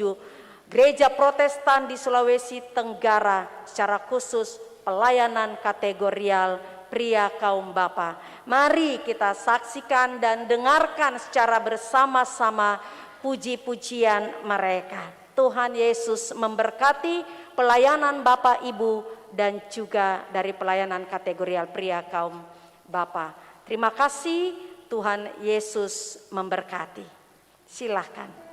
Gereja Protestan di Sulawesi Tenggara, secara khusus pelayanan kategorial pria kaum bapa. Mari kita saksikan dan dengarkan secara bersama-sama puji-pujian mereka. Tuhan Yesus memberkati pelayanan Bapak Ibu dan juga dari pelayanan kategorial pria kaum bapa. Terima kasih, Tuhan Yesus memberkati. Silahkan.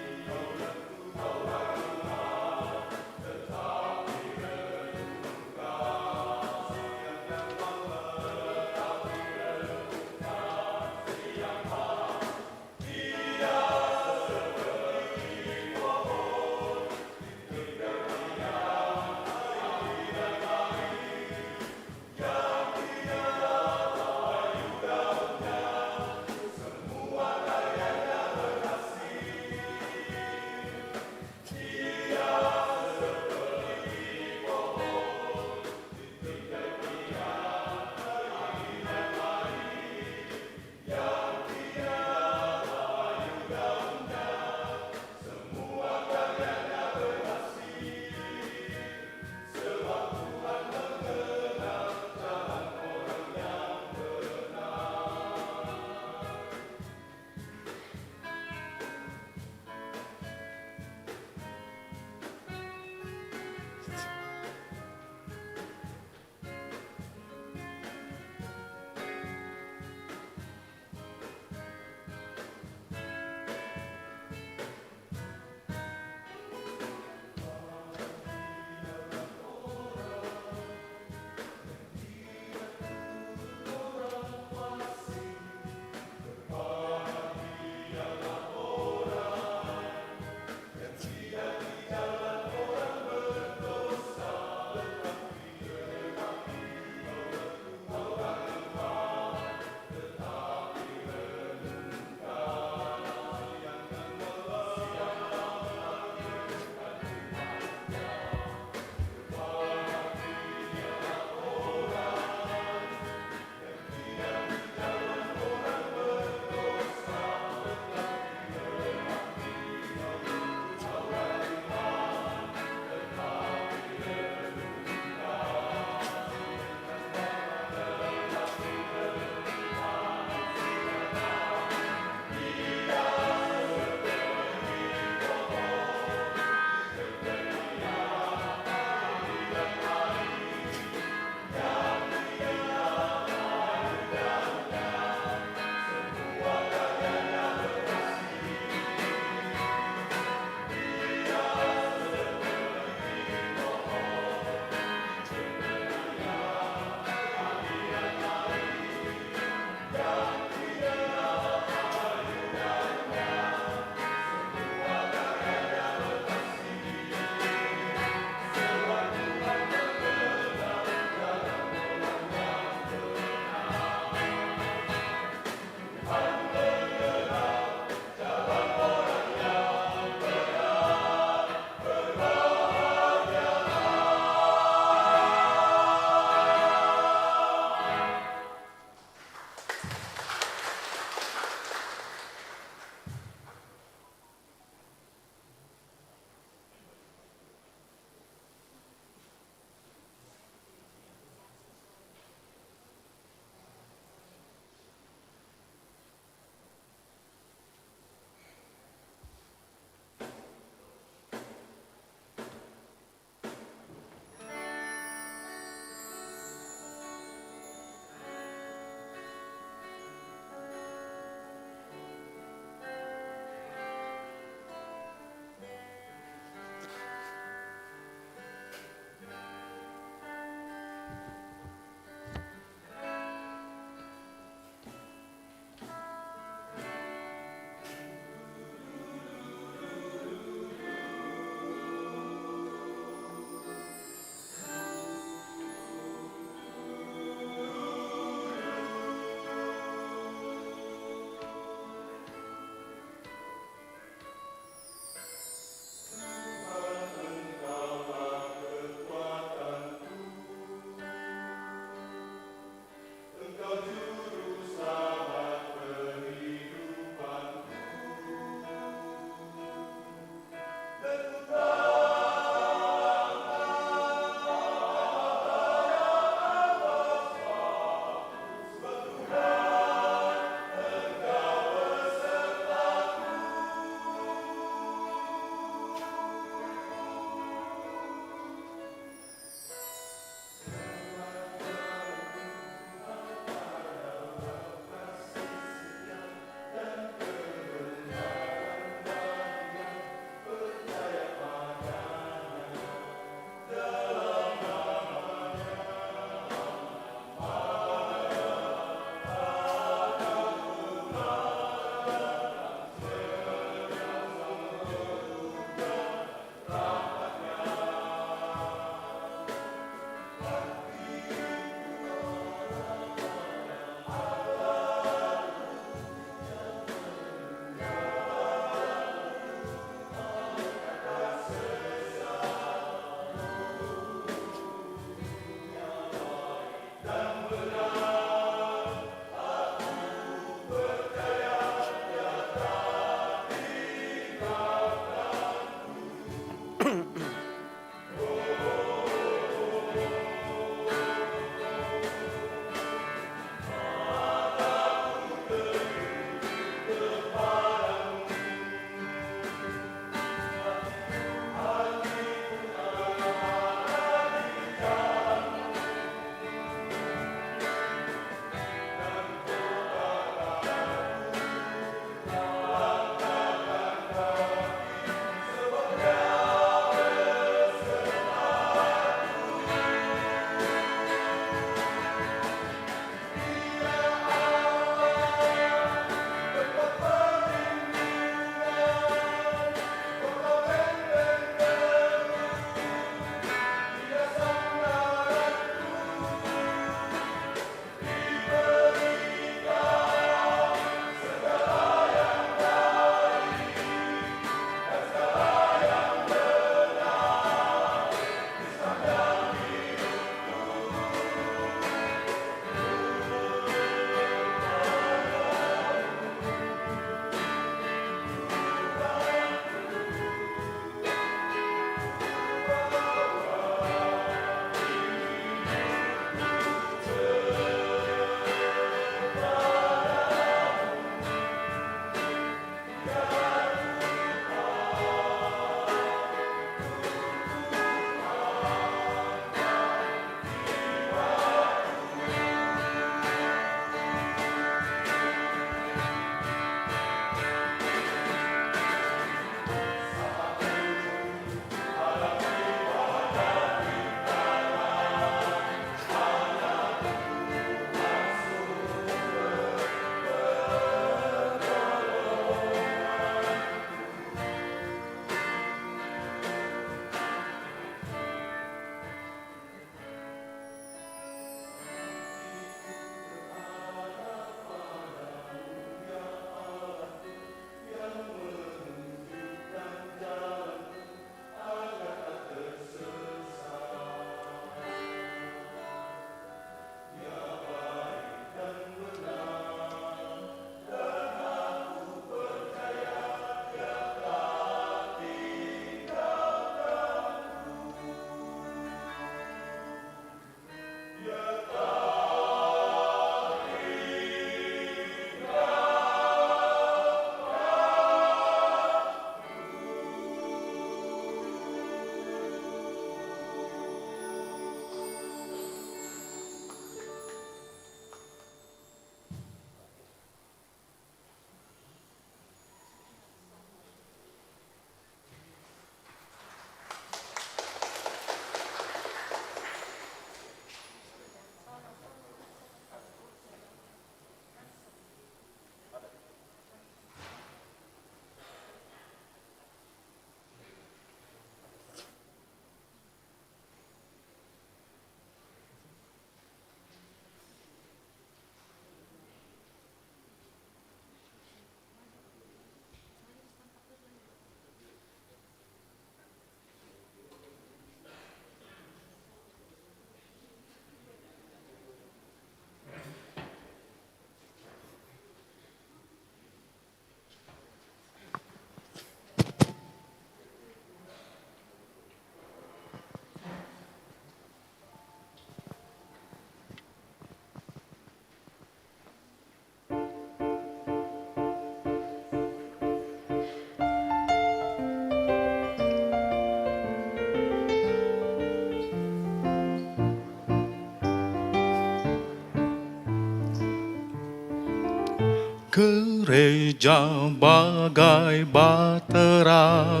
Gereja bagai bahtera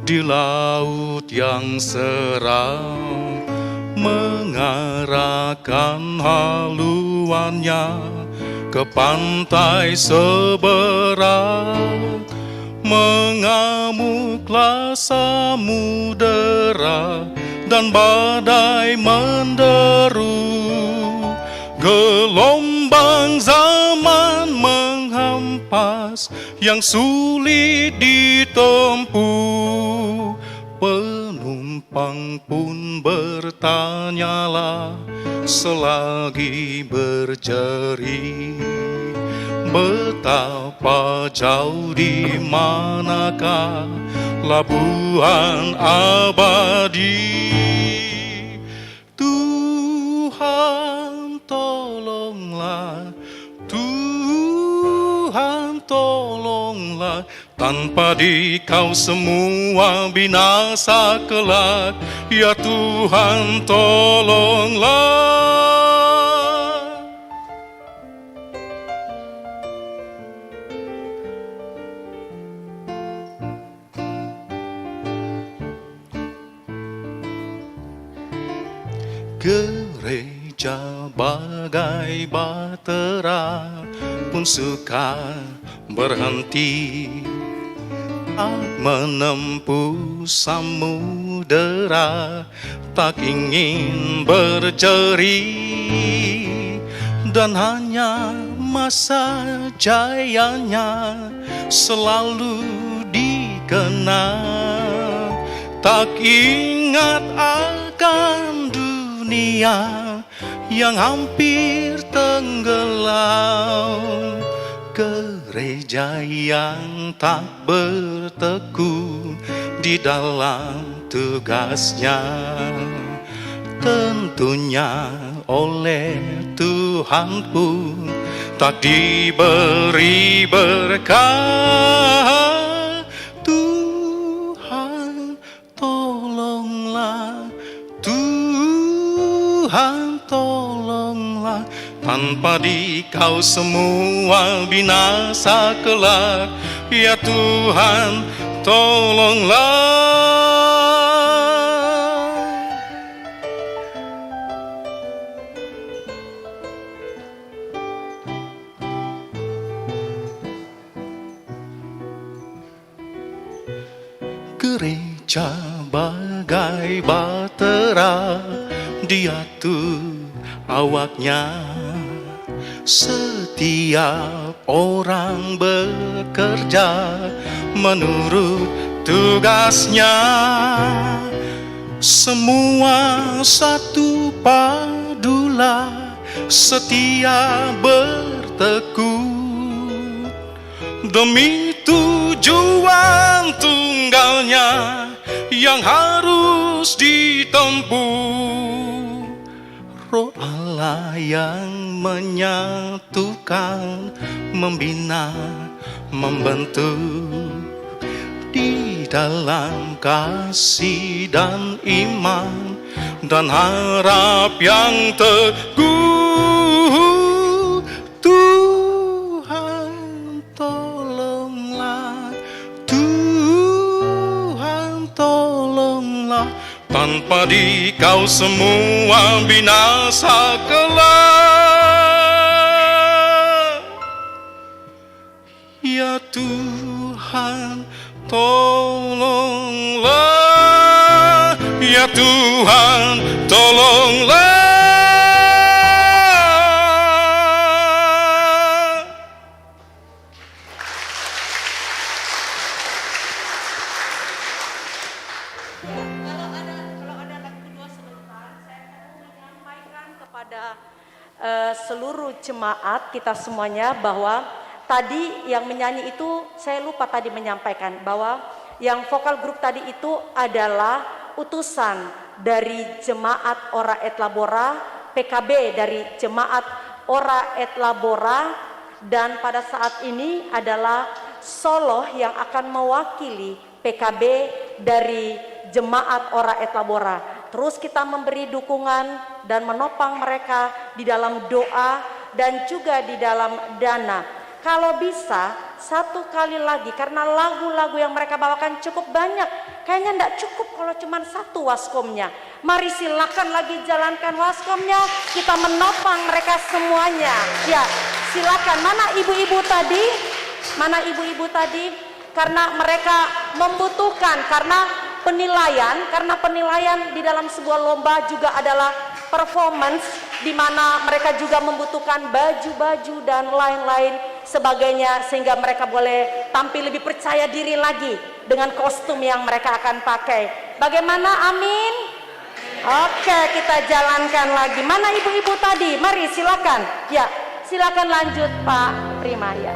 di laut yang seram, mengarahkan haluannya ke pantai seberang. Mengamuklah samudera dan badai menderu, gelombang zaman menghempas yang sulit ditempuh. Penumpang pun bertanyalah selagi berjerit, betapa jauh di manakah labuhan abadi. Tuhan tolonglah, Tuhan tolonglah, tanpa Dikau semua binasa kelak. Ya Tuhan tolonglah. Gereja bagai bahtera pun suka berhenti menempuh samudera, tak ingin berjerit, dan hanya masa jayanya selalu dikenang. Tak ingat akan dunia yang hampir tenggelam, gereja yang tak bertekun di dalam tugasnya, tentunya oleh Tuhan pun tak diberi berkah. Tuhan tolonglah, Tuhan tolonglah, tanpa Dikau semua binasa kelak. Ya Tuhan tolonglah. Gereja bagai bahtera, diatur awaknya, setiap orang bekerja menurut tugasnya. Semua satu padulah, setia bertekun demi tujuan tunggalnya yang harus ditempuh. Roh Allah yang menyatukan, membina, membentuk di dalam kasih dan iman dan harap yang teguh. Tuhan tolonglah, Tuhan tolonglah, tanpa Dikau semua binasa kelak. Ya Tuhan tolonglah, ya Tuhan tolonglah. Seluruh jemaat kita semuanya bahwa tadi yang menyanyi itu saya lupa tadi menyampaikan bahwa yang vokal grup tadi itu adalah utusan dari jemaat Ora et Labora, PKB dari jemaat Ora et Labora, dan pada saat ini adalah soloh yang akan mewakili PKB dari jemaat Ora et Labora. Terus kita memberi dukungan dan menopang mereka di dalam doa dan juga di dalam dana. kalau bisa satu kali lagi, karena lagu-lagu yang mereka bawakan cukup banyak. Kayaknya enggak cukup kalau cuma satu waskomnya. Mari silakan lagi jalankan waskomnya, kita menopang mereka semuanya. Ya, silakan. Mana ibu-ibu tadi? Mana ibu-ibu tadi? Karena mereka membutuhkan, karena penilaian di dalam sebuah lomba juga adalah performance, di mana mereka juga membutuhkan baju-baju dan lain-lain sebagainya, sehingga mereka boleh tampil lebih percaya diri lagi dengan kostum yang mereka akan pakai. Bagaimana? Amin. Oke, kita jalankan lagi. Mana ibu-ibu tadi? Mari silakan. Ya, silakan lanjut Pak Prima ya.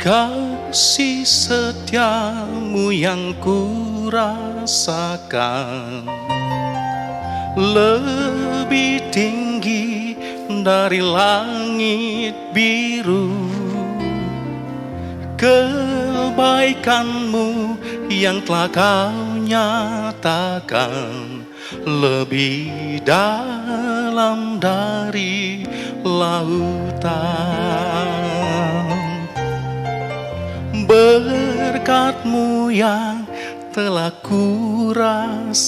Kasih setiamu yang kurasakan lebih tinggi dari langit biru. Kebaikanmu yang telah kau nyatakan lebih dalam dari lautan. Berkat-Mu yang telah kurasakan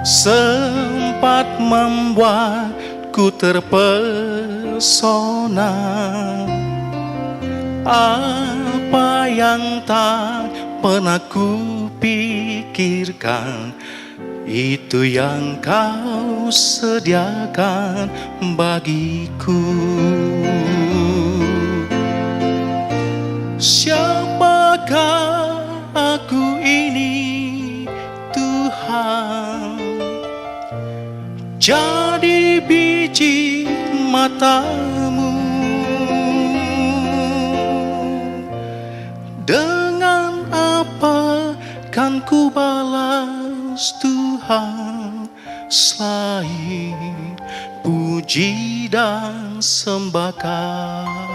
sempat membuatku terpesona. Apa yang tak pernah kupikirkan, itu yang Kau sediakan bagiku. Siapakah aku ini, Tuhan? Jadi biji mata-Mu. Dengan apa kan ku balas, Tuhan, selain puji dan sembah?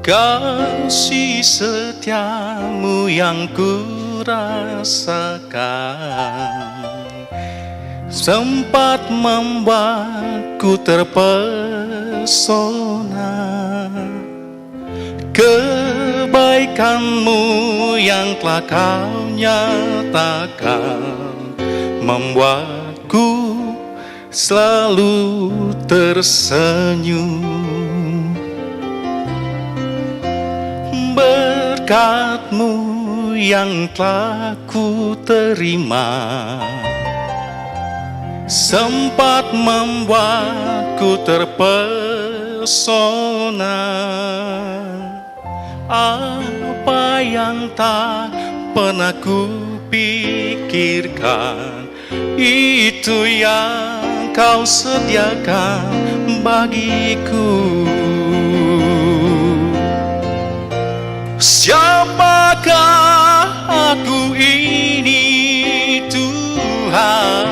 Kasih setiamu yang kurasakan sempat membuatku terpesona. Kebaikan-Mu yang telah Kau nyatakan membuatku selalu tersenyum. Berkat-Mu yang telah ku terima sempat membuatku terpesona. Apa yang tak pernah ku pikirkan, itu yang Kau sediakan bagiku. Siapakah aku ini, Tuhan?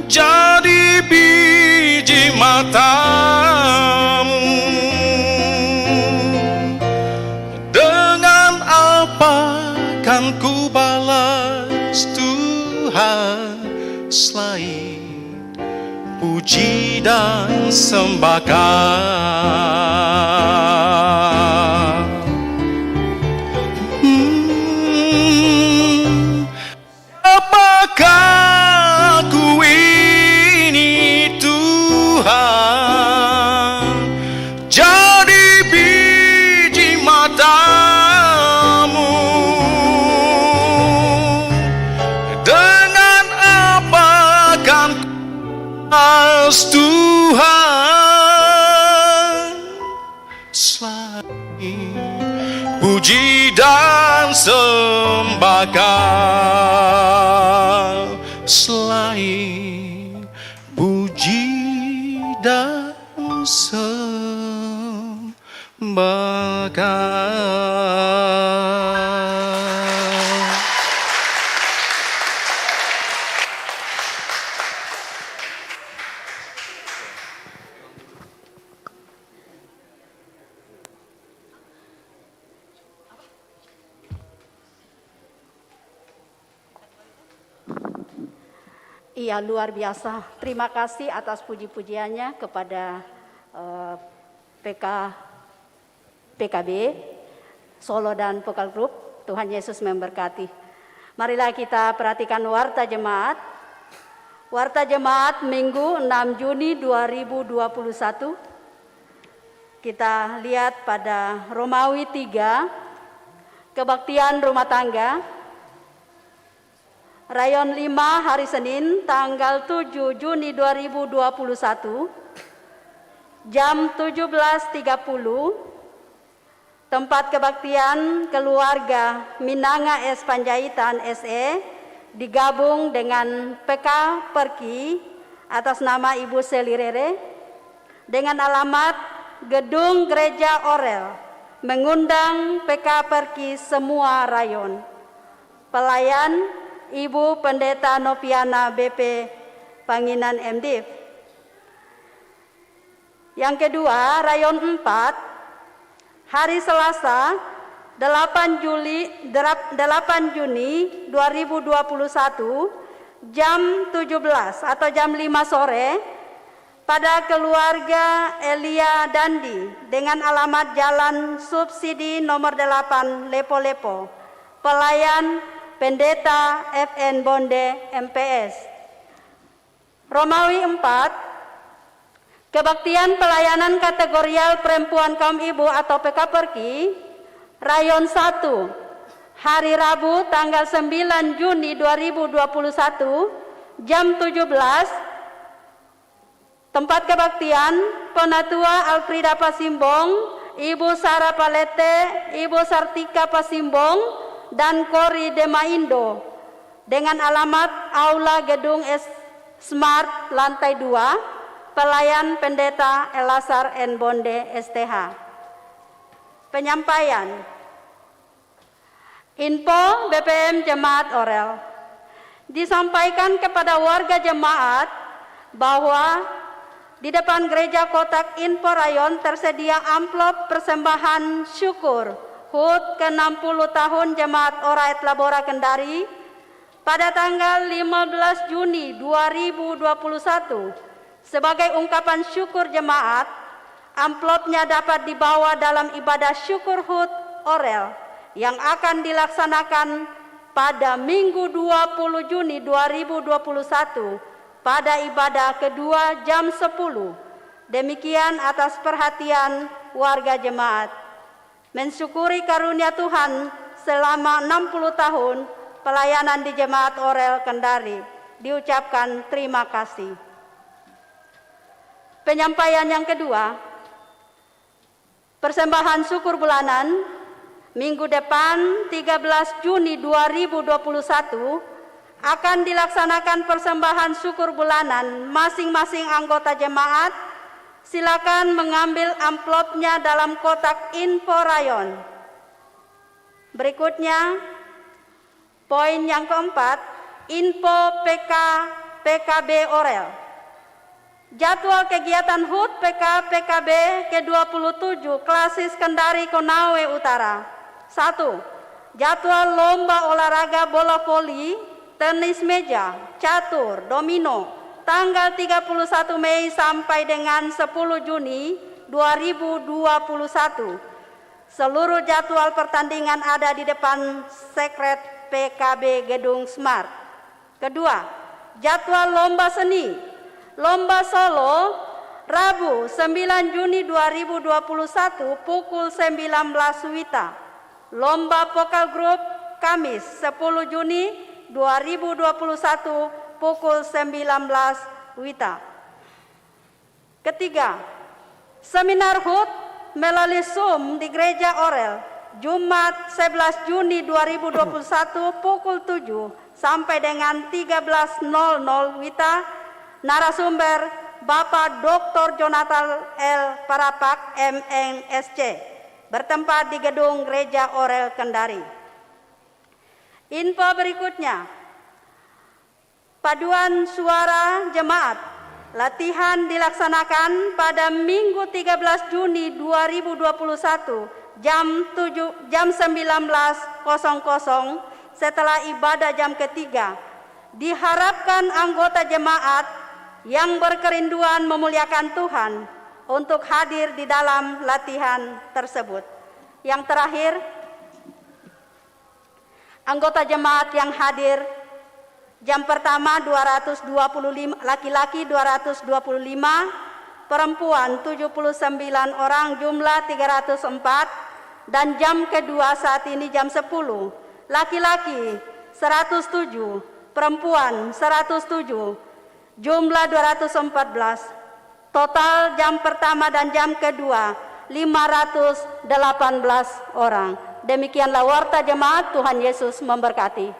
Jadi biji mata-Mu. Dengan apa kan ku balas, Tuhan, selain puji dan sembah? Apakah aku ini, Tuhan? Jadi biji mata-Mu. Dengan apa kan balas, Tuhan, selain puji dan sembah? Selain puji dan sembahkan. Iya, luar biasa. Terima kasih atas puji-pujiannya kepada PKB Solo dan Vokal Group. Tuhan Yesus memberkati. Marilah kita perhatikan warta jemaat. Warta jemaat Minggu 6 Juni 2021. Kita lihat pada Romawi 3, kebaktian rumah tangga. Rayon 5 hari Senin tanggal 7 Juni 2021 jam 17.30. Tempat kebaktian keluarga Minanga S. Panjaitan SE digabung dengan PK Perki atas nama Ibu Selirere dengan alamat Gedung Gereja Orel, mengundang PK Perki semua rayon. Pelayan Ibu Pendeta Noviana BP Panginan MDiv. Yang kedua, rayon 4 hari Selasa 8 Juni 2021 jam 17 atau jam 5 sore pada keluarga Elia Dandi dengan alamat Jalan Subsidi nomor 8 Lepo-Lepo. Pelayan Pendeta FN Bonde MPS. Romawi 4, kebaktian pelayanan kategorial perempuan kaum ibu atau PK Perki, rayon 1, hari Rabu tanggal 9 Juni 2021, jam 17, tempat kebaktian Penatua Alfrida Pasimbong, Ibu Sarah Palete, Ibu Sartika Pasimbong, dan Kori Demaindo dengan alamat Aula Gedung S Smart lantai 2, pelayan Pendeta Elasar N. Bonde STH. Penyampaian info BPM Jemaat Orel. Disampaikan kepada warga jemaat bahwa di depan gereja kotak info rayon tersedia amplop persembahan syukur HUT ke-60 tahun Jemaat Oraet Labora Kendari pada tanggal 15 Juni 2021. Sebagai ungkapan syukur jemaat, amplopnya dapat dibawa dalam ibadah syukur HUT Orel yang akan dilaksanakan pada Minggu 20 Juni 2021 pada ibadah kedua jam 10. Demikian atas perhatian warga jemaat. Mensyukuri karunia Tuhan selama 60 tahun pelayanan di Jemaat Orel Kendari. Diucapkan terima kasih. Penyampaian yang kedua, persembahan syukur bulanan minggu depan 13 Juni 2021 akan dilaksanakan persembahan syukur bulanan masing-masing anggota jemaat. Silakan mengambil amplopnya dalam kotak info rayon. Berikutnya, poin yang keempat, info PKB Orel. Jadwal kegiatan HUT PKB ke-27 Klasis Kendari Konawe Utara. 1. Jadwal lomba olahraga bola voli, tenis meja, catur, domino, tanggal 31 Mei sampai dengan 10 Juni 2021. Seluruh jadwal pertandingan ada di depan sekret PKB Gedung Smart. Kedua, jadwal lomba seni. Lomba Solo Rabu 9 Juni 2021 pukul 19 WITA. Lomba Vokal Group Kamis 10 Juni 2021 pukul 19 WITA. Ketiga, seminar HUT melalui Zoom di Gereja Orel Jumat 11 Juni 2021 pukul 7 sampai dengan 13.00 WITA. Narasumber Bapak Dr. Jonathan L. Parapak, MNSC, bertempat di gedung Gereja Orel Kendari. Info berikutnya, paduan suara jemaat latihan dilaksanakan pada Minggu 13 Juni 2021 jam 19.00 setelah ibadah jam ketiga. Diharapkan anggota jemaat yang berkerinduan memuliakan Tuhan untuk hadir di dalam latihan tersebut. Yang terakhir, anggota jemaat yang hadir jam pertama 225 laki-laki 225, perempuan 79 orang, jumlah 304, dan jam kedua saat ini jam 10, laki-laki 107, perempuan 107, jumlah 214. Total jam pertama dan jam kedua 518 orang. Demikianlah warta jemaat. Tuhan Yesus memberkati.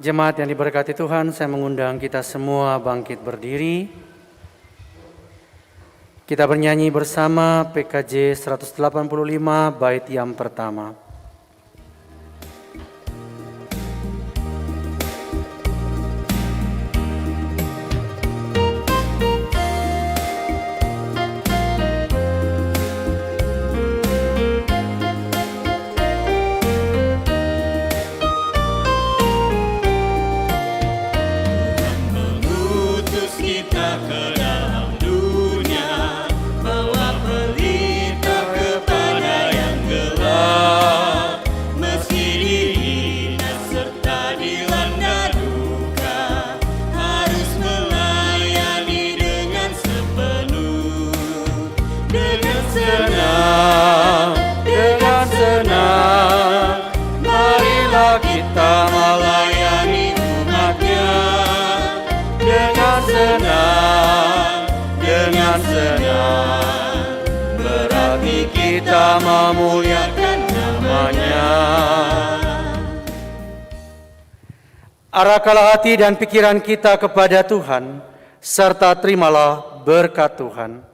Jemaat yang diberkati Tuhan, saya mengundang kita semua bangkit berdiri. Kita bernyanyi bersama PKJ 185 bait yang pertama. Kita memuliakan namanya. Arahkanlah hati dan pikiran kita kepada Tuhan, serta terimalah berkat Tuhan.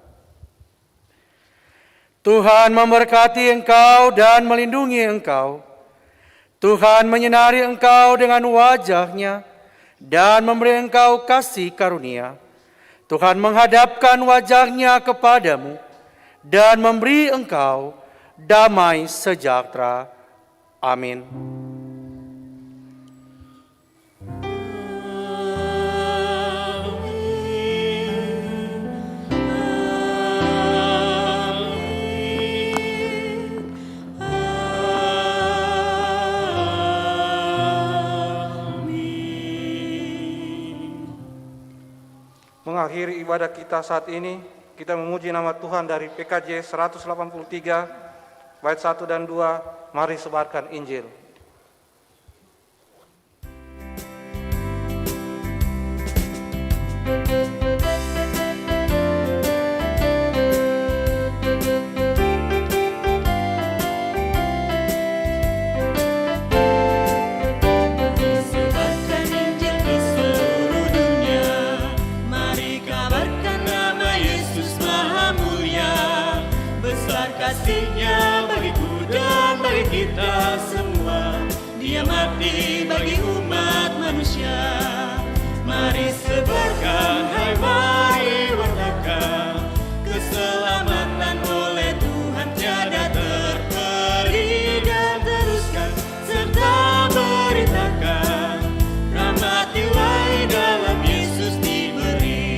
Tuhan memberkati engkau dan melindungi engkau. Tuhan menyinari engkau dengan wajah-Nya dan memberi engkau kasih karunia. Tuhan menghadapkan wajah-Nya kepadamu dan memberi engkau damai sejahtera. Amin. Mengakhiri ibadah kita saat ini, kita memuji nama Tuhan dari PKJ 183, bait 1 dan 2, mari sebarkan Injil. Kasih-Nya bagiku dan bagi kita semua, Dia mati bagi umat manusia. Mari sebarkan, hai mari wartakan, keselamatan oleh Tuhan tiada terperi, dan teruskan serta beritakan, rahmatilah dalam Yesus diberi.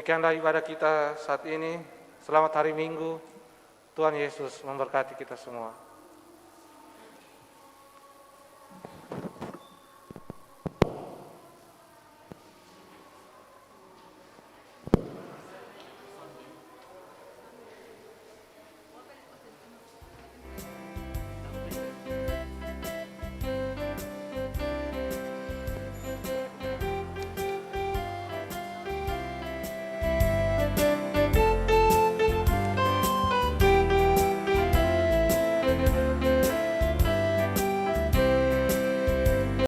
Demikianlah ibadah kita saat ini. Selamat hari Minggu. Tuhan Yesus memberkati kita semua.